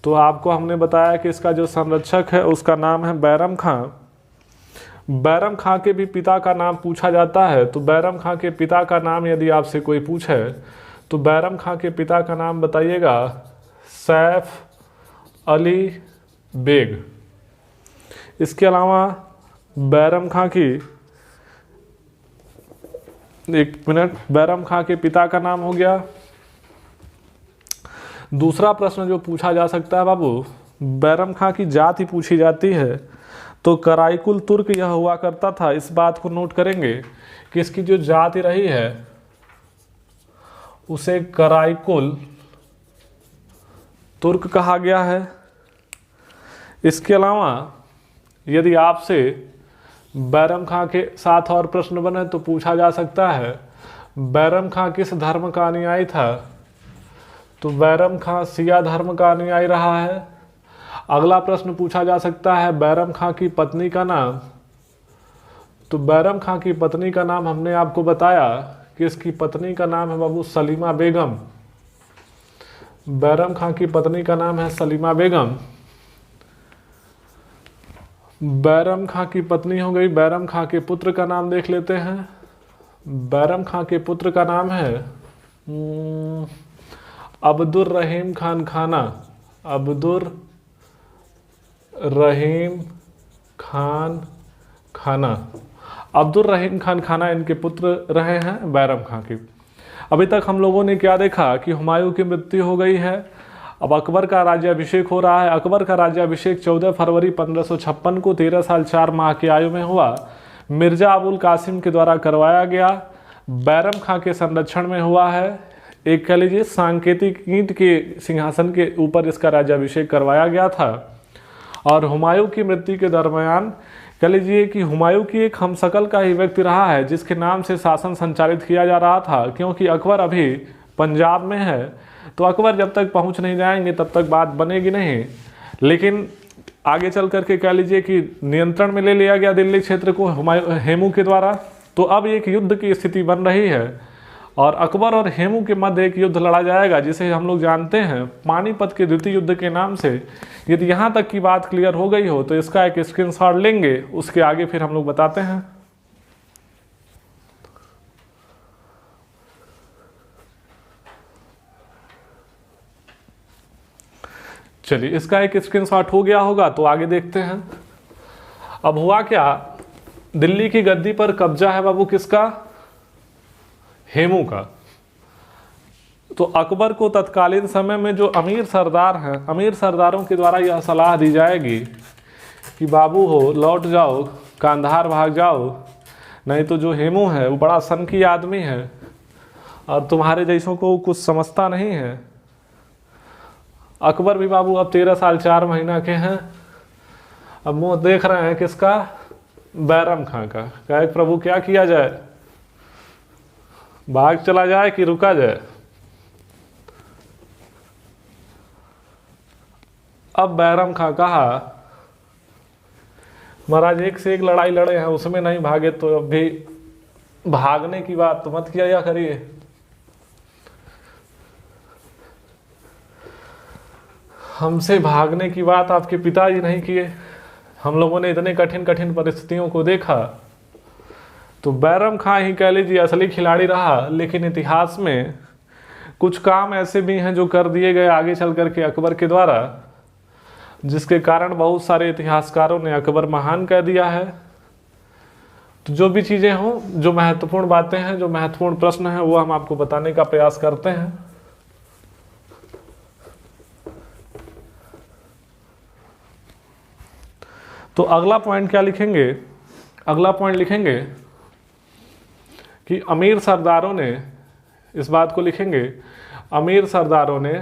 Speaker 1: तो आपको हमने बताया कि इसका जो संरक्षक है उसका नाम है बैरम खां। बैरम खां के भी पिता का नाम पूछा जाता है, तो बैरम खां के पिता का नाम यदि आपसे कोई पूछे तो बैरम खां के पिता का नाम बताइएगा सैफ अली बेग। इसके अलावा बैरम खां की, एक मिनट, बैरम खां के पिता का नाम हो गया। दूसरा प्रश्न जो पूछा जा सकता है बाबू, बैरम खां की जाति पूछी जाती है, तो कराईकुल तुर्क यह हुआ करता था। इस बात को नोट करेंगे कि इसकी जो जाति रही है उसे कराईकुल तुर्क कहा गया है। इसके अलावा यदि आपसे बैरम खां के साथ और प्रश्न बने तो पूछा जा सकता है बैरम खां किस धर्म का अनुयायी था, तो बैरम खां शिया धर्म का अनुयायी रहा है। अगला प्रश्न पूछा जा सकता है बैरम खां की पत्नी का नाम, तो बैरम खां की पत्नी का नाम हमने आपको बताया कि इसकी पत्नी का नाम है बाबू सलीमा बेगम। बैरम खां की पत्नी का नाम है सलीमा बेगम। बैरम खां की पत्नी हो गई। बैरम खां के पुत्र का नाम देख लेते हैं। बैरम खां के पुत्र का नाम है अब्दुर रहीम खान खाना। अब्दुर रहीम खान खाना। अब्दुल रहीम खान खाना इनके पुत्र रहे हैं बैरम खां के। अभी तक हम लोगों ने क्या देखा कि हुमायूं की मृत्यु हो गई है, अब अकबर का राज्याभिषेक हो रहा है। अकबर का राज्याभिषेक 14 फरवरी 1556 को 13 साल 4 माह की आयु में हुआ। मिर्जा अबुल कासिम के द्वारा करवाया गया। बैरम खां के संरक्षण में हुआ है। एक कह लीजिए सांकेतिक ईंट के सिंहासन के ऊपर इसका राज्याभिषेक करवाया गया था। और हुमायूं की मृत्यु के दरमियान कह लीजिए कि हुमायूं की एक हमशक्ल का ही व्यक्ति रहा है जिसके नाम से शासन संचालित किया जा रहा था, क्योंकि अकबर अभी पंजाब में है, तो अकबर जब तक पहुंच नहीं जाएंगे तब तक बात बनेगी नहीं। लेकिन आगे चल करके कह लीजिए कि नियंत्रण में ले लिया गया दिल्ली क्षेत्र को हेमू के द्वारा। तो अब एक युद्ध की स्थिति बन रही है और अकबर और हेमू के मध्य एक युद्ध लड़ा जाएगा जिसे हम लोग जानते हैं पानीपत के द्वितीय युद्ध के नाम से। यदि यहाँ तक की बात क्लियर हो गई हो तो इसका एक स्क्रीनशॉट लेंगे, उसके आगे फिर हम लोग बताते हैं। चलिए, इसका एक स्क्रीनशॉट हो गया होगा तो आगे देखते हैं। अब हुआ क्या, दिल्ली की गद्दी पर कब्जा है बाबू किसका, हेमू का। तो अकबर को तत्कालीन समय में जो अमीर सरदार हैं, अमीर सरदारों के द्वारा यह सलाह दी जाएगी कि बाबू हो लौट जाओ, कांधार भाग जाओ, नहीं तो जो हेमू है वो बड़ा सनकी आदमी है और तुम्हारे जैसों को कुछ समझता नहीं है। अकबर भी बाबू अब 13 साल 4 महीना के हैं। अब मुंह देख रहे हैं किसका, बैरम खां का। कहे प्रभु क्या किया जाए, भाग चला जाए कि रुका जाए। अब बैरम खां कहा महाराज एक से एक लड़ाई लड़े हैं, उसमें नहीं भागे तो अब भी भागने की बात तो मत किया करिए। हमसे भागने की बात आपके पिताजी नहीं किए। हम लोगों ने इतने कठिन कठिन परिस्थितियों को देखा। तो बैरम खां ही कह लीजिए असली खिलाड़ी रहा, लेकिन इतिहास में कुछ काम ऐसे भी हैं जो कर दिए गए आगे चल करके अकबर के द्वारा। जिसके कारण बहुत सारे इतिहासकारों ने अकबर महान कह दिया है। तो जो भी चीज़ें हों, जो महत्वपूर्ण बातें हैं, जो महत्वपूर्ण प्रश्न हैं, वो हम आपको बताने का प्रयास करते हैं। तो अगला पॉइंट क्या लिखेंगे? अगला पॉइंट लिखेंगे कि अमीर सरदारों ने, इस बात को लिखेंगे, अमीर सरदारों ने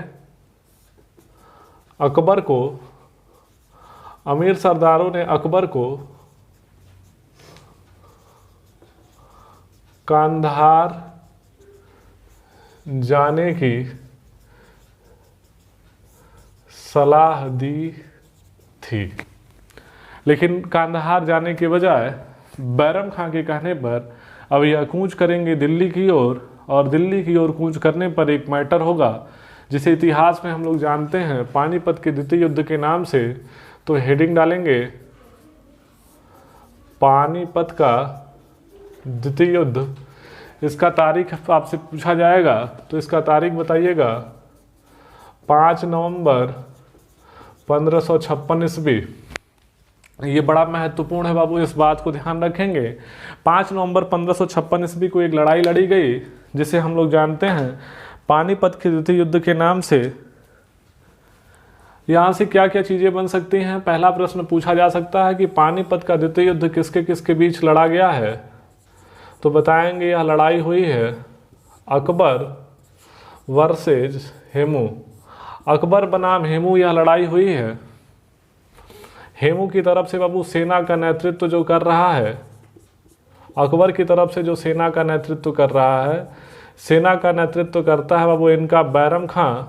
Speaker 1: अकबर को, अमीर सरदारों ने अकबर को कांधार जाने की सलाह दी थी। लेकिन कांधार जाने के बजाय बैरम खां के कहने पर अब यह कूच करेंगे दिल्ली की ओर, और दिल्ली की ओर कूच करने पर एक मैटर होगा जिसे इतिहास में हम लोग जानते हैं पानीपत के द्वितीय युद्ध के नाम से। तो हेडिंग डालेंगे पानीपत का द्वितीय युद्ध। इसका तारीख आपसे पूछा जाएगा तो इसका तारीख बताइएगा 5 नवंबर 1556 ईस्वी। ये बड़ा महत्वपूर्ण है बाबू, इस बात को ध्यान रखेंगे। 5 नवंबर 1556 ईस्वी को एक लड़ाई लड़ी गई जिसे हम लोग जानते हैं पानीपत के द्वितीय युद्ध के नाम से। यहाँ से क्या क्या चीज़ें बन सकती हैं? पहला प्रश्न पूछा जा सकता है कि पानीपत का द्वितीय युद्ध किसके किसके बीच लड़ा गया है? तो बताएंगे यह लड़ाई हुई है अकबर वर्सेज हेमू। अकबर बनाम हेमू यह लड़ाई हुई है। हेमू की तरफ से बाबू सेना का नेतृत्व जो कर रहा है, अकबर की तरफ से जो सेना का नेतृत्व कर रहा है, सेना का नेतृत्व करता है बाबू इनका बैरम खां,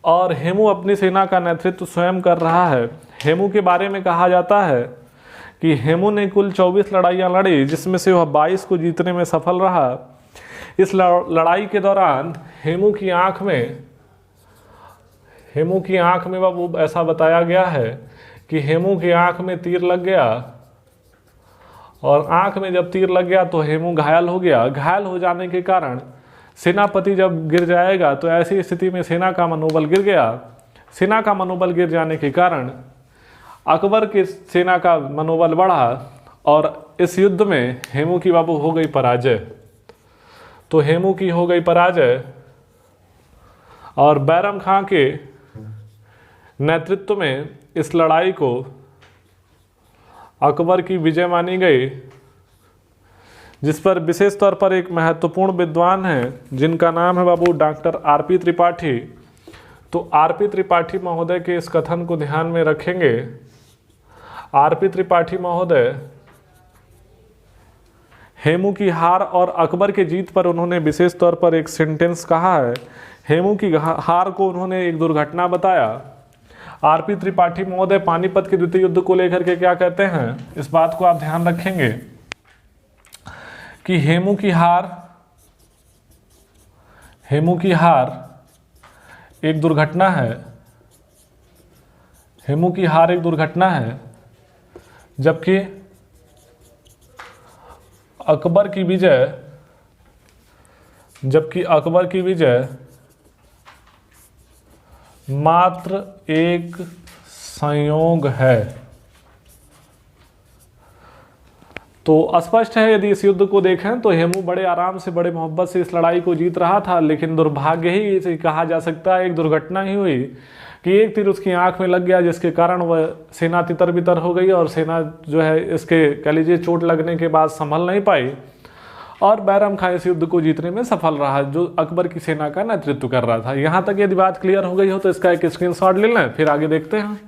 Speaker 1: और हेमू अपनी सेना का नेतृत्व स्वयं कर रहा है। हेमू के बारे में कहा जाता है कि हेमू ने कुल 24 लड़ाइयाँ लड़ी जिसमें से वह 22 को जीतने में सफल रहा। इस लड़ाई के दौरान हेमू की आंख में बाबू ऐसा बताया गया है कि हेमू की आंख में तीर लग गया, और आंख में जब तीर लग गया तो हेमू घायल हो गया। घायल हो जाने के कारण सेनापति जब गिर जाएगा तो ऐसी स्थिति में सेना का मनोबल गिर गया। सेना का मनोबल गिर जाने के कारण अकबर की सेना का मनोबल बढ़ा और इस युद्ध में हेमू की बाबू हो गई पराजय। तो हेमू की हो गई पराजय और बैरम खां के नेतृत्व में इस लड़ाई को अकबर की विजय मानी गई, जिस पर विशेष तौर पर एक महत्वपूर्ण विद्वान हैं जिनका नाम है बाबू डॉक्टर आरपी त्रिपाठी। तो आरपी त्रिपाठी महोदय के इस कथन को ध्यान में रखेंगे। आरपी त्रिपाठी महोदय हेमू की हार और अकबर के जीत पर उन्होंने विशेष तौर पर एक सेंटेंस कहा है। हेमू की हार को उन्होंने एक दुर्घटना बताया। आरपी त्रिपाठी महोदय पानीपत के द्वितीय युद्ध को लेकर के क्या कहते हैं, इस बात को आप ध्यान रखेंगे कि हेमू की हार एक दुर्घटना है। हेमू की हार एक दुर्घटना है, जबकि अकबर की विजय मात्र एक संयोग है। तो स्पष्ट है, यदि इस युद्ध को देखें तो हेमू बड़े आराम से, बड़े मोहब्बत से इस लड़ाई को जीत रहा था, लेकिन दुर्भाग्य ही इसे कहा जा सकता है, एक दुर्घटना ही हुई कि एक तीर उसकी आंख में लग गया, जिसके कारण वह सेना तितर बितर हो गई और सेना जो है इसके कह लीजिए चोट लगने के बाद संभल नहीं पाई और बैरम खां इस युद्ध को जीतने में सफल रहा, जो अकबर की सेना का नेतृत्व कर रहा था। यहाँ तक यदि बात क्लियर हो गई हो तो इसका एक स्क्रीनशॉट ले लें, फिर आगे देखते हैं।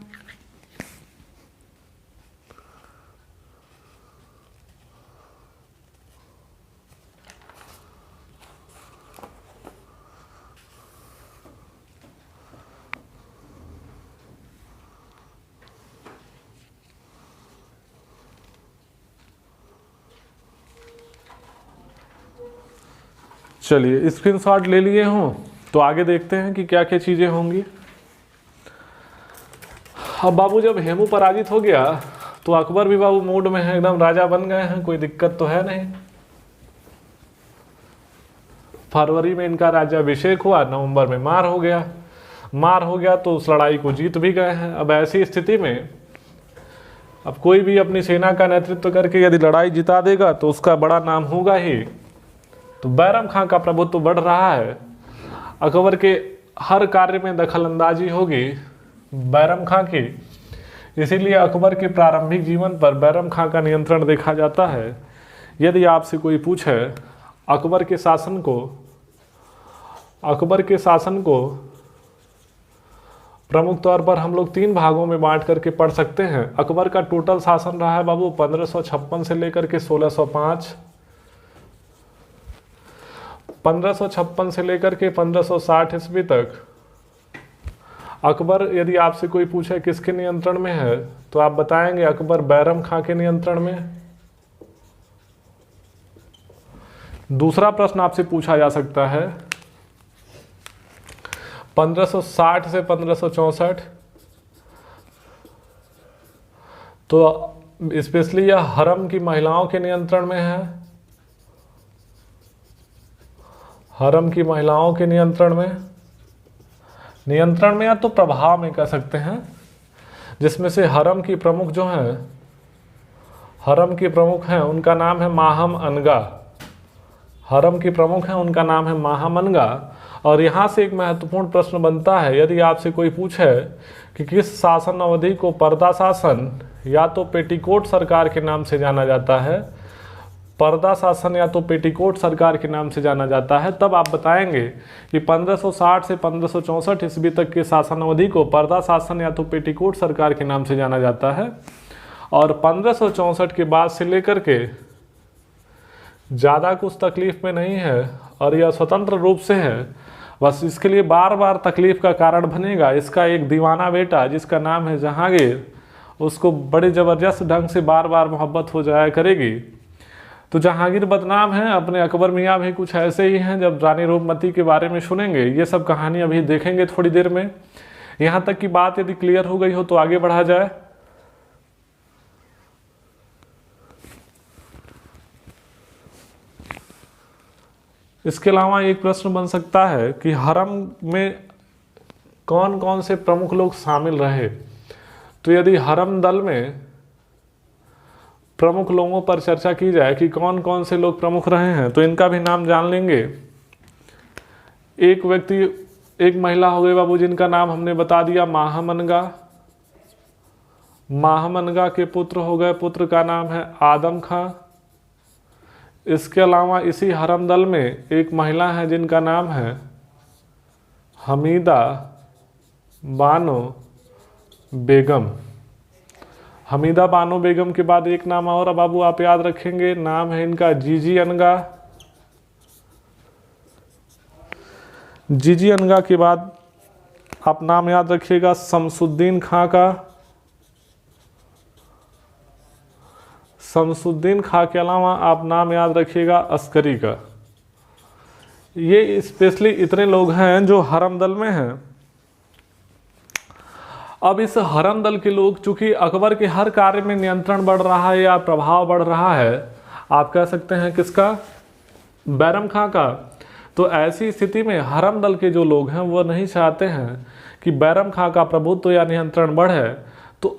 Speaker 1: चलिए स्क्रीनशॉट ले लिए हों तो आगे देखते हैं कि क्या क्या चीज़ें होंगी। अब बाबू जब हेमू पराजित हो गया तो अकबर भी बाबू मूड में है, एकदम राजा बन गए हैं, कोई दिक्कत तो है नहीं। फरवरी में इनका राज्याभिषेक हुआ, नवंबर में मार हो गया। मार हो गया तो उस लड़ाई को जीत भी गए हैं। अब ऐसी स्थिति में अब कोई भी अपनी सेना का नेतृत्व करके यदि लड़ाई जिता देगा तो उसका बड़ा नाम होगा ही। तो बैरम खां का प्रभुत्व तो बढ़ रहा है, अकबर के हर कार्य में दखल अंदाजी होगी बैरम खां की। इसीलिए अकबर के प्रारंभिक जीवन पर बैरम खां का नियंत्रण देखा जाता है। यदि आपसे कोई पूछे अकबर के शासन को प्रमुख तौर पर हम लोग 3 भागों में बांट करके पढ़ सकते हैं। अकबर का टोटल शासन रहा है बाबू 1556 से लेकर के 1605, 1556 से लेकर के 1560 ईस्वी तक। अकबर यदि आपसे कोई पूछे किसके नियंत्रण में है तो आप बताएंगे अकबर बैरम खां के नियंत्रण में। दूसरा प्रश्न आपसे पूछा जा सकता है 1560 से 1564, तो स्पेशली यह हरम की महिलाओं के नियंत्रण में है। हरम की महिलाओं के नियंत्रण में या तो प्रभाव में कह सकते हैं, जिसमें से हरम की प्रमुख हैं उनका नाम है माहम अनगा। और यहाँ से एक महत्वपूर्ण प्रश्न बनता है, यदि आपसे कोई पूछे कि किस शासन अवधि को पर्दा शासन या तो पेटीकोट सरकार के नाम से जाना जाता है, पर्दा शासन या तो पेटीकोट सरकार के नाम से जाना जाता है, तब आप बताएंगे कि 1560 से 1564 ईस्वी तक के शासन अवधि को पर्दा शासन या तो पेटीकोट सरकार के नाम से जाना जाता है। और 1564 के बाद से लेकर के ज़्यादा कुछ तकलीफ में नहीं है और यह स्वतंत्र रूप से है, बस इसके लिए बार बार तकलीफ का कारण बनेगा। इसका एक दीवाना बेटा जिसका नाम है जहांगीर, उसको बड़े ज़बरदस्त ढंग से बार बार मोहब्बत हो जाया करेगी। तो जहांगीर बदनाम है, अपने अकबर मियाँ भी कुछ ऐसे ही हैं। जब रानी रूपमती के बारे में सुनेंगे, ये सब कहानी अभी देखेंगे थोड़ी देर में। यहाँ तक की बात यदि क्लियर हो गई हो तो आगे बढ़ा जाए। इसके अलावा एक प्रश्न बन सकता है कि हरम में कौन कौन से प्रमुख लोग शामिल रहे। तो यदि हरम दल में प्रमुख लोगों पर चर्चा की जाए कि कौन कौन से लोग प्रमुख रहे हैं, तो इनका भी नाम जान लेंगे। एक महिला हो गई बाबू जिनका नाम हमने बता दिया माहमनगा के पुत्र हो गए, पुत्र का नाम है आदम खां। इसके अलावा इसी हरम दल में एक महिला है जिनका नाम है हमीदा बानो बेगम। हमीदा बानो बेगम के बाद एक नाम और बाबू आप याद रखेंगे, नाम है इनका जीजी अनगा। जीजी अनगा के बाद आप नाम याद रखिएगा शमसुद्दीन खां का। शमसुद्दीन खां के अलावा आप नाम याद रखिएगा अस्करी का। ये स्पेशली इतने लोग हैं जो हरम दल में हैं। अब इस हरम दल के लोग, चूंकि अकबर के हर कार्य में नियंत्रण बढ़ रहा है या प्रभाव बढ़ रहा है, आप कह सकते हैं किसका, बैरम खां का। तो ऐसी स्थिति में हरम दल के जो लोग हैं वो नहीं चाहते हैं कि बैरम खां का प्रभुत्व या नियंत्रण बढ़े। तो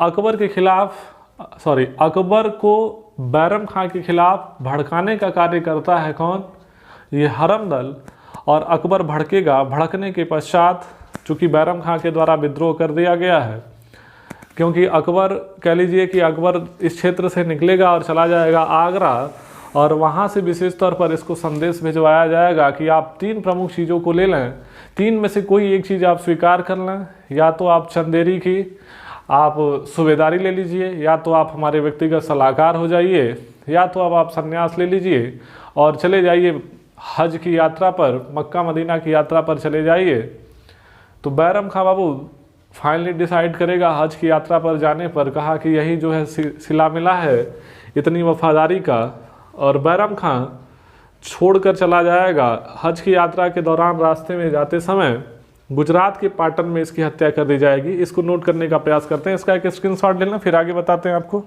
Speaker 1: अकबर को बैरम खां के खिलाफ भड़काने का कार्य करता है कौन, ये हरम दल। और अकबर भड़केगा, भड़कने के पश्चात चूँकि बैरम खां के द्वारा विद्रोह कर दिया गया है, क्योंकि अकबर कह लीजिए कि अकबर इस क्षेत्र से निकलेगा और चला जाएगा आगरा, और वहाँ से विशेष तौर पर इसको संदेश भिजवाया जाएगा कि आप 3 प्रमुख चीज़ों को ले लें, 3 में से कोई एक चीज़ आप स्वीकार कर लें। या तो आप चंदेरी की आप सूबेदारी ले लीजिए, या तो आप हमारे व्यक्तिगत सलाहकार हो जाइए, या तो अब आप संन्यास ले लीजिए और चले जाइए हज की यात्रा पर, मक्का मदीना की यात्रा पर चले जाइए। तो बैरम खां बाबू फाइनली डिसाइड करेगा हज की यात्रा पर जाने पर, कहा कि यही जो है सिला मिला है इतनी वफादारी का। और बैरम खां छोड़कर चला जाएगा। हज की यात्रा के दौरान रास्ते में जाते समय गुजरात के पाटन में इसकी हत्या कर दी जाएगी। इसको नोट करने का प्रयास करते हैं, इसका एक स्क्रीनशॉट लेना, फिर आगे बताते हैं आपको।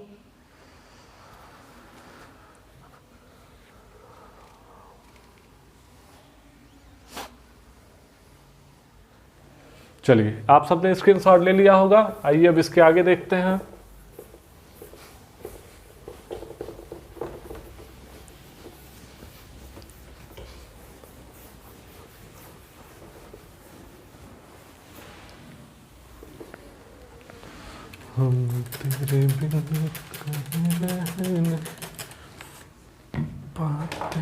Speaker 1: चलिए, आप सबने स्क्रीनशॉट ले लिया होगा। आइए अब इसके आगे देखते हैं। हम तेरे बिन कहीं रह नहीं पाते,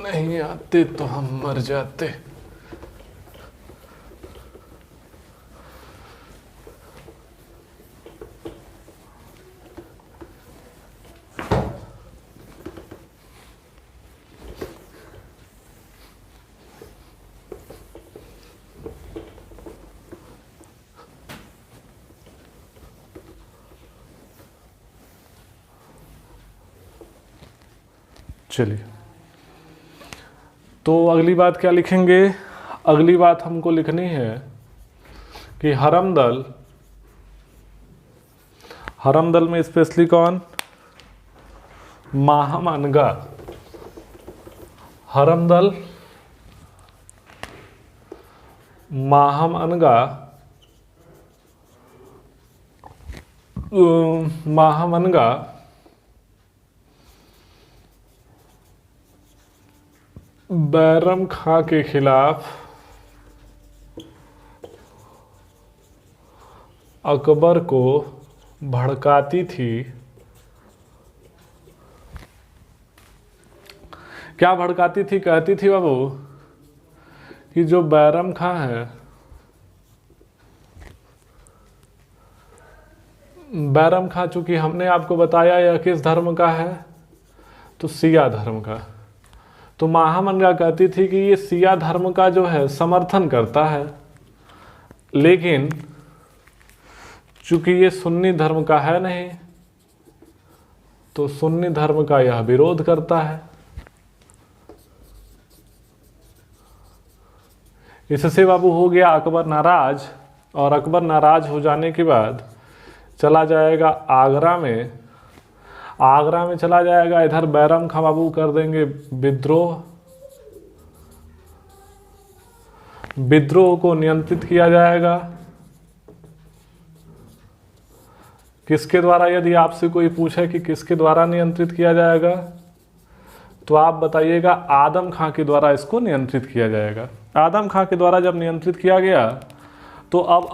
Speaker 1: नहीं आते तो हम मर जाते। चलिए, तो अगली बात क्या लिखेंगे? अगली बात हमको लिखनी है कि हरमदल, हरमदल में स्पेशली कौन? महामनगा। हरमदल महामनगा, महामनगा बैरम खां के खिलाफ अकबर को भड़काती थी। क्या भड़काती थी? कहती थी बाबू कि जो बैरम खां है, बैरम खां, चूंकि हमने आपको बताया यह किस धर्म का है, तो सिया धर्म का। तो महामनगा कहती थी कि ये सिया धर्म का जो है समर्थन करता है, लेकिन चूंकि ये सुन्नी धर्म का है नहीं, तो सुन्नी धर्म का यह विरोध करता है। इससे बाबू हो गया अकबर नाराज, और अकबर नाराज हो जाने के बाद चला जाएगा आगरा में। आगरा में चला जाएगा, इधर बैरम खां बाबू कर देंगे विद्रोह। विद्रोह को नियंत्रित किया जाएगा किसके द्वारा? यदि आपसे कोई पूछे कि किसके द्वारा नियंत्रित किया जाएगा, तो आप बताइएगा आदम खां के द्वारा इसको नियंत्रित किया जाएगा। आदम खां के द्वारा जब नियंत्रित किया गया, तो अब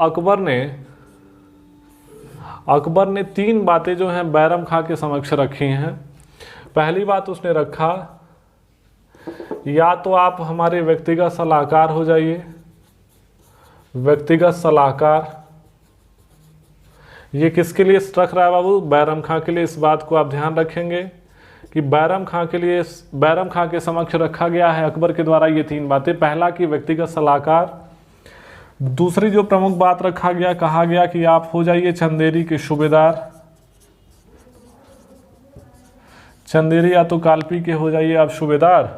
Speaker 1: अकबर ने 3 बातें जो हैं बैरम खां के समक्ष रखी हैं। पहली बात उसने रखा, या तो आप हमारे व्यक्तिगत सलाहकार हो जाइए। व्यक्तिगत सलाहकार ये किसके लिए रख रहा है बाबू? बैरम खां के लिए। इस बात को आप ध्यान रखेंगे कि बैरम खां के लिए, बैरम खां के समक्ष रखा गया है अकबर के द्वारा ये 3 बातें। पहला कि व्यक्तिगत सलाहकार। दूसरी जो प्रमुख बात रखा गया, कहा गया कि आप हो जाइए चंदेरी के सूबेदार। चंदेरी या तो कालपी के हो जाइए आप सूबेदार।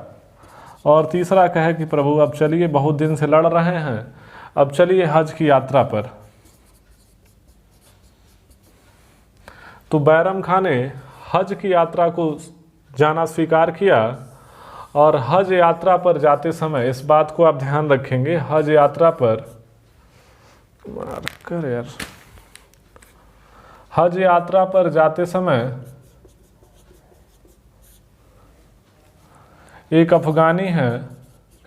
Speaker 1: और तीसरा कहे कि प्रभु अब चलिए, बहुत दिन से लड़ रहे हैं, अब चलिए हज की यात्रा पर। तो बैरम खां ने हज की यात्रा को जाना स्वीकार किया। और हज यात्रा पर जाते समय इस बात को आप ध्यान रखेंगे, हज यात्रा पर यार, हज यात्रा पर जाते समय एक अफगानी है,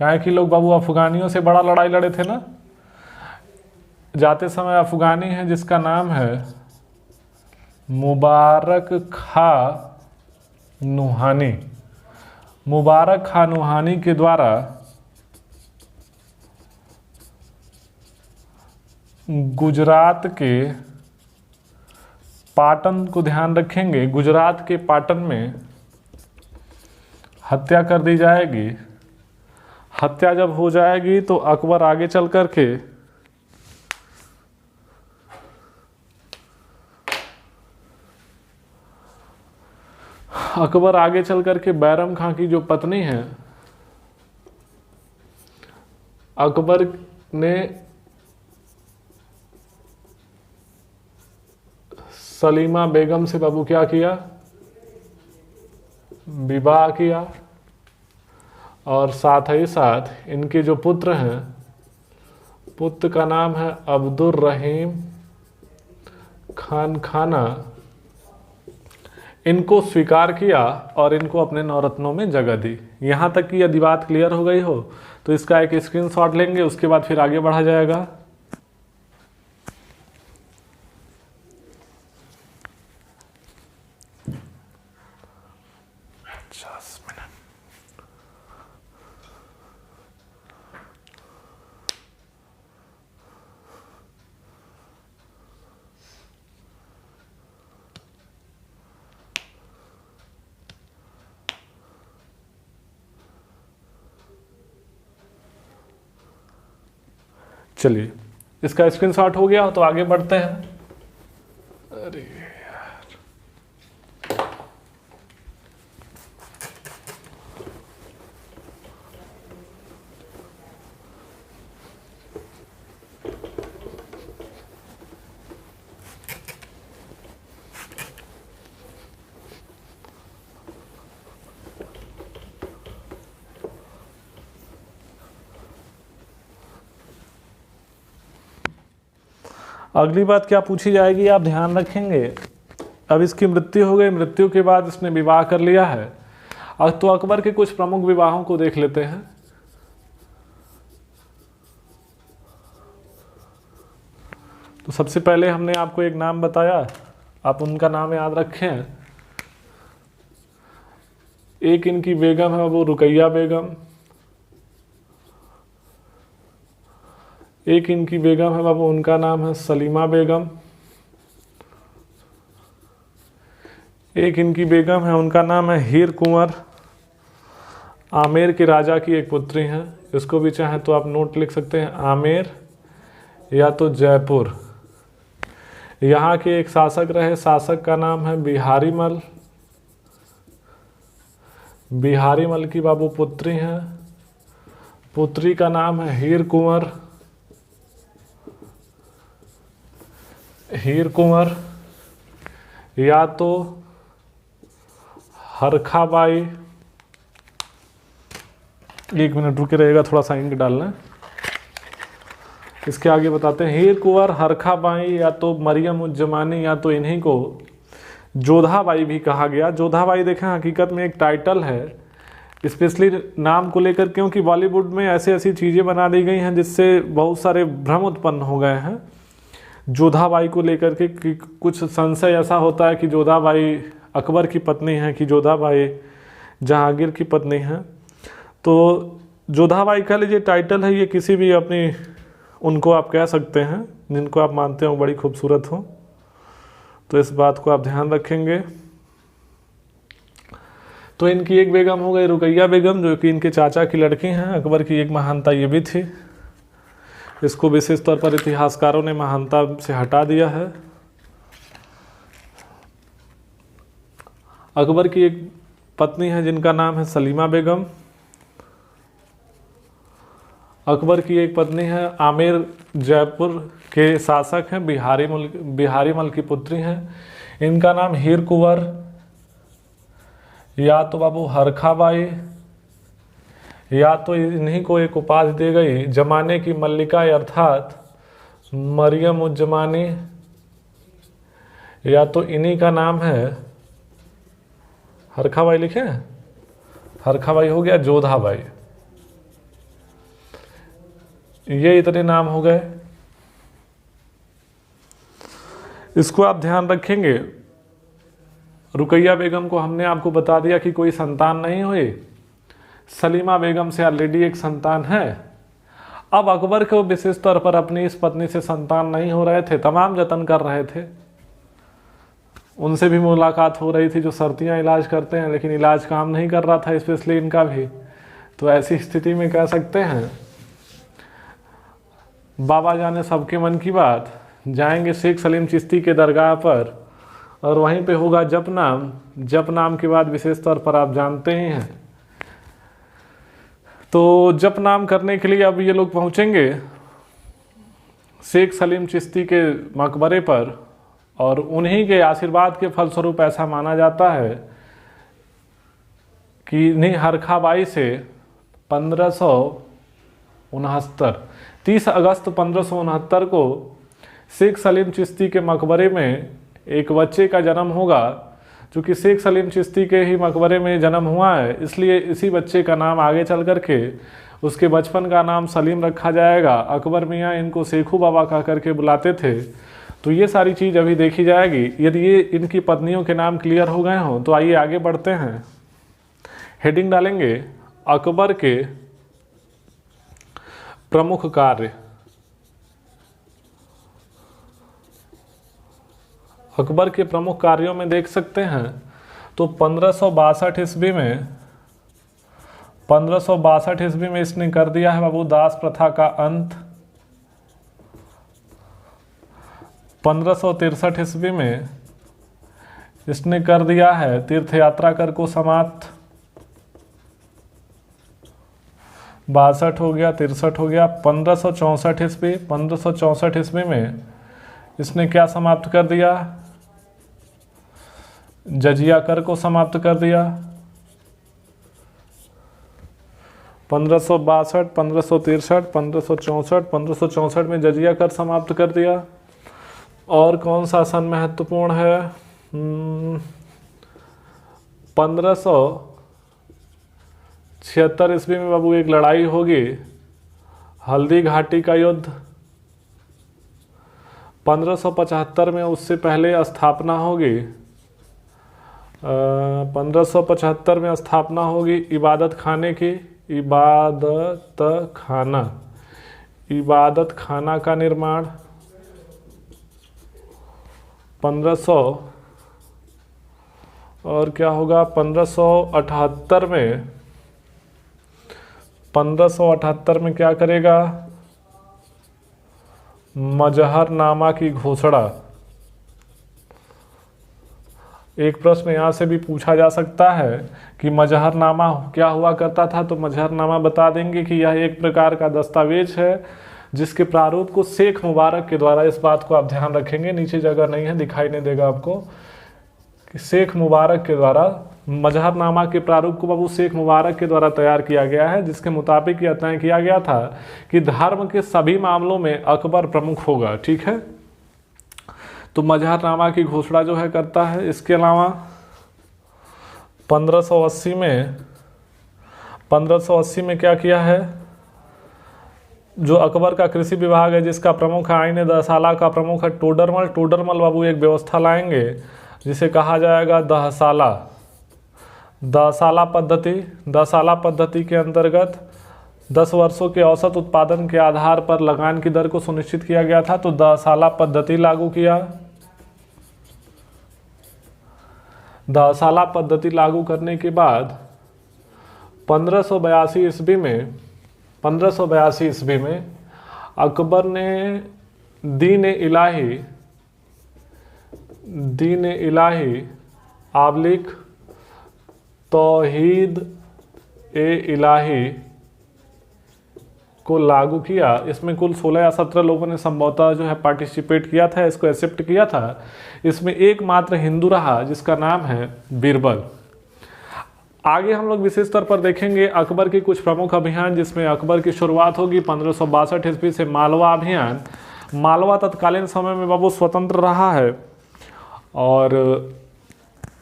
Speaker 1: काहे कि लोग बाबू अफगानियों से बड़ा लड़ाई लड़े थे ना, जाते समय अफगानी है जिसका नाम है मुबारक खां नूहानी। मुबारक खां नूहानी के द्वारा गुजरात के पाटन को ध्यान रखेंगे, गुजरात के पाटन में हत्या कर दी जाएगी। हत्या जब हो जाएगी तो अकबर आगे चल कर के बैरम खां की जो पत्नी है, अकबर ने सलीमा बेगम से बाबू क्या किया? विवाह किया। और साथ ही साथ इनके जो पुत्र हैं पुत्र का नाम है अब्दुल रहीम खान खाना, इनको स्वीकार किया और इनको अपने नवरत्नों में जगह दी। यहाँ तक कि यदि बात क्लियर हो गई हो तो इसका एक स्क्रीनशॉट लेंगे, उसके बाद फिर आगे बढ़ा जाएगा। चलिए, इसका स्क्रीनशॉट हो गया तो आगे बढ़ते हैं। अरे यार, अगली बात क्या पूछी जाएगी आप ध्यान रखेंगे। अब इसकी मृत्यु हो गई, मृत्यु के बाद इसने विवाह कर लिया है। अब तो अकबर के कुछ प्रमुख विवाहों को देख लेते हैं। तो सबसे पहले हमने आपको एक नाम बताया, आप उनका नाम याद रखें। एक इनकी बेगम है वो रुकैया बेगम, एक इनकी बेगम है बाबू, उनका नाम है सलीमा बेगम। एक इनकी बेगम है, उनका नाम है हीर कुंवर। आमेर के राजा की एक पुत्री हैं, इसको भी चाहे तो आप नोट लिख सकते हैं, आमेर या तो जयपुर। यहाँ के एक शासक रहे, शासक का नाम है बिहारी मल। बिहारी मल की बाबू पुत्री हैं, पुत्री का नाम है हीर कुंवर। हीर कुंवर या तो हरखाबाई, एक मिनट रुके रहेगा, थोड़ा सा इंक डालना है। इसके आगे बताते हैं, हीर कुंवर, हरखाबाई या तो मरियम उज जमानी, या तो इन्हीं को जोधाबाई भी कहा गया। जोधाबाई देखें हकीकत में एक टाइटल है, स्पेशली नाम को लेकर, क्योंकि बॉलीवुड में ऐसी ऐसी चीज़ें बना दी गई हैं जिससे बहुत सारे भ्रम उत्पन्न हो गए हैं जोधाबाई को लेकर के। कि कुछ संशय ऐसा होता है कि जोधाबाई अकबर की पत्नी है कि जोधाबाई जहांगीर की पत्नी है। तो जोधाबाई कह लीजिए टाइटल है, ये किसी भी अपनी उनको आप कह सकते हैं जिनको आप मानते हो बड़ी खूबसूरत हो। तो इस बात को आप ध्यान रखेंगे। तो इनकी एक बेगम हो गई रुकैया बेगम, जो कि इनके चाचा की लड़की हैं। अकबर की एक महानता ये भी थी, इसको विशेष तौर पर इतिहासकारों ने महानता से हटा दिया है। अकबर की एक पत्नी है जिनका नाम है सलीमा बेगम। अकबर की एक पत्नी है आमेर, जयपुर के शासक हैं, बिहारी मल की पुत्री हैं। इनका नाम हीर कुंवर या तो बाबू हरखाबाई, या तो इन्हीं को एक उपाधि दी गई जमाने की मल्लिका अर्थात मरियम उज जमानी, या तो इन्हीं का नाम है हरखाबाई, लिखे हरखाबाई हो गया जोधाबाई। ये इतने नाम हो गए, इसको आप ध्यान रखेंगे। रुकैया बेगम को हमने आपको बता दिया कि कोई संतान नहीं हुई, सलीमा बेगम से ऑलरेडी एक संतान है। अब अकबर को विशेष तौर पर अपनी इस पत्नी से संतान नहीं हो रहे थे, तमाम जतन कर रहे थे, उनसे भी मुलाकात हो रही थी जो सर्दियाँ इलाज करते हैं, लेकिन इलाज काम नहीं कर रहा था, स्पेशली इनका भी। तो ऐसी स्थिति में कह सकते हैं बाबा जाने सबके मन की बात, जाएंगे शेख सलीम चिश्ती के दरगाह पर और वहीं पे होगा जप नाम। जप नाम के बाद विशेष तौर पर आप जानते ही हैं, तो जप नाम करने के लिए अब ये लोग पहुंचेंगे शेख सलीम चिश्ती के मकबरे पर, और उन्हीं के आशीर्वाद के फलस्वरूप ऐसा माना जाता है कि इन्हीं हरखाबाई से 1500 उनहत्तर 30 अगस्त 1569 को शेख सलीम चिश्ती के मकबरे में एक बच्चे का जन्म होगा। चूँकि शेख सलीम चिश्ती के ही मकबरे में जन्म हुआ है, इसलिए इसी बच्चे का नाम आगे चल करके उसके बचपन का नाम सलीम रखा जाएगा। अकबर मियाँ इनको शेखू बाबा कह करके बुलाते थे। तो ये सारी चीज़ अभी देखी जाएगी। यदि ये इनकी पत्नियों के नाम क्लियर हो गए हों तो आइए आगे बढ़ते हैं। हेडिंग डालेंगे अकबर के प्रमुख कार्य। अकबर के प्रमुख कार्यों में देख सकते हैं तो 1562 ईस्वी में इसने कर दिया है बाबू दास प्रथा का अंत। 1563 ईस्वी में इसने कर दिया है तीर्थ यात्रा कर को समाप्त। 62 हो गया, 63 हो गया। 1564 ईस्वी में इसने क्या समाप्त कर दिया? जजिया कर को समाप्त कर दिया। 1562, 1563, 1564, 1564 में जजिया कर समाप्त कर दिया। और कौन सा सन महत्वपूर्ण है? 1576 ईस्वी में बाबू एक लड़ाई होगी, हल्दी घाटी का युद्ध। 1575 में उससे पहले स्थापना होगी। 1575 में स्थापना होगी इबादत खाने की। इबादत खाना का निर्माण। 1500 और क्या होगा? 1578 में क्या करेगा? मजहरनामा की घोषणा। एक प्रश्न यहाँ से भी पूछा जा सकता है कि मजहरनामा क्या हुआ करता था। तो मजहरनामा बता देंगे कि यह एक प्रकार का दस्तावेज है जिसके प्रारूप को शेख मुबारक के द्वारा, इस बात को आप ध्यान रखेंगे, नीचे जगह नहीं है, दिखाई नहीं देगा आपको, कि शेख मुबारक के द्वारा मजहरनामा के प्रारूप को बाबू शेख मुबारक के द्वारा तैयार किया गया है, जिसके मुताबिक यह तय किया गया था कि धर्म के सभी मामलों में अकबर प्रमुख होगा। ठीक है, तो मजहरनामा की घोषणा जो है करता है। इसके अलावा 1580 में क्या किया है? जो अकबर का कृषि विभाग है जिसका प्रमुख है, आईने दहसाला का प्रमुख है टोडरमल बाबू एक व्यवस्था लाएंगे जिसे कहा जाएगा दहसाला पद्धति के अंतर्गत 10 वर्षों के औसत उत्पादन के आधार पर लगान की दर को सुनिश्चित किया गया था। तो दहसाला पद्धति लागू किया। दहसाला पद्धति लागू करने के बाद 1582 ईस्वी में अकबर ने दीन इलाही आबलिक तौहीद ए इलाही को लागू किया। इसमें कुल 16 या 17 लोगों ने संभवतः जो है पार्टिसिपेट किया था, इसको एक्सेप्ट किया था। इसमें एकमात्र हिंदू रहा जिसका नाम है बीरबल। आगे हम लोग विशेष तौर पर देखेंगे अकबर के कुछ प्रमुख अभियान, जिसमें अकबर की शुरुआत होगी 1562 ईस्वी से मालवा अभियान। मालवा तत्कालीन समय में बाबू स्वतंत्र रहा है और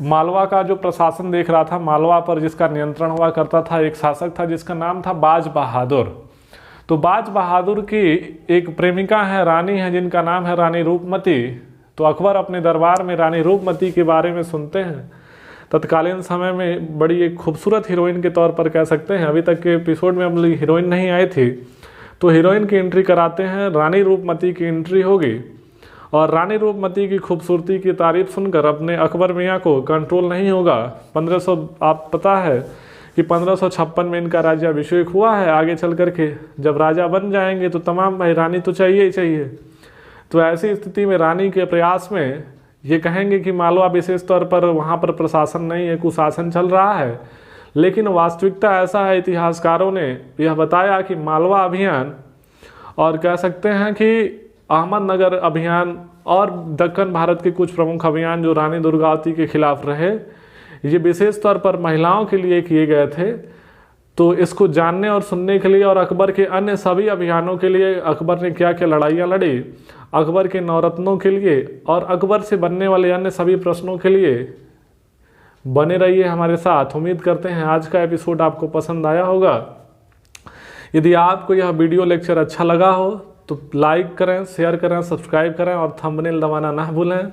Speaker 1: मालवा का जो प्रशासन देख रहा था, मालवा पर जिसका नियंत्रण हुआ करता था, एक शासक था जिसका नाम था बाज बहादुर। तो बाज बहादुर की एक प्रेमिका है, रानी है, जिनका नाम है रानी रूपमती। तो अकबर अपने दरबार में रानी रूपमती के बारे में सुनते हैं। तत्कालीन समय में बड़ी एक खूबसूरत हीरोइन के तौर पर कह सकते हैं, अभी तक के एपिसोड में हम हीरोइन नहीं आई थी, तो हीरोइन की एंट्री कराते हैं, रानी रूपमती की एंट्री होगी। और रानी रूपमती की खूबसूरती की तारीफ सुनकर अपने अकबर मियाँ को कंट्रोल नहीं होगा। 1500 आप पता है कि 1556 में इनका राज्याभिषेक हुआ है। आगे चल करके जब राजा बन जाएंगे तो तमाम भाई रानी तो चाहिए ही चाहिए। तो ऐसी स्थिति में रानी के प्रयास में ये कहेंगे कि मालवा विशेष तौर पर वहाँ पर प्रशासन नहीं है, कुशासन चल रहा है, लेकिन वास्तविकता ऐसा है, इतिहासकारों ने यह बताया कि मालवा अभियान और कह सकते हैं कि अहमदनगर अभियान और दक्कन भारत के कुछ प्रमुख अभियान जो रानी दुर्गावती के खिलाफ रहे, ये विशेष तौर पर महिलाओं के लिए किए गए थे। तो इसको जानने और सुनने के लिए और अकबर के अन्य सभी अभियानों के लिए, अकबर ने क्या क्या लड़ाइयाँ लड़ी, अकबर के नवरत्नों के लिए और अकबर से बनने वाले अन्य सभी प्रश्नों के लिए बने रहिए हमारे साथ। उम्मीद करते हैं आज का एपिसोड आपको पसंद आया होगा। यदि आपको यह वीडियो लेक्चर अच्छा लगा हो तो लाइक करें, शेयर करें, सब्सक्राइब करें और थंबनेल दबाना ना भूलें।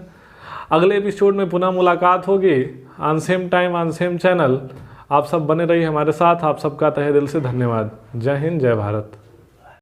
Speaker 1: अगले एपिसोड में पुनः मुलाकात होगी on same time on same channel. आप सब बने रहिए हमारे साथ। आप सबका तहे दिल से धन्यवाद। जय हिंद, जय भारत।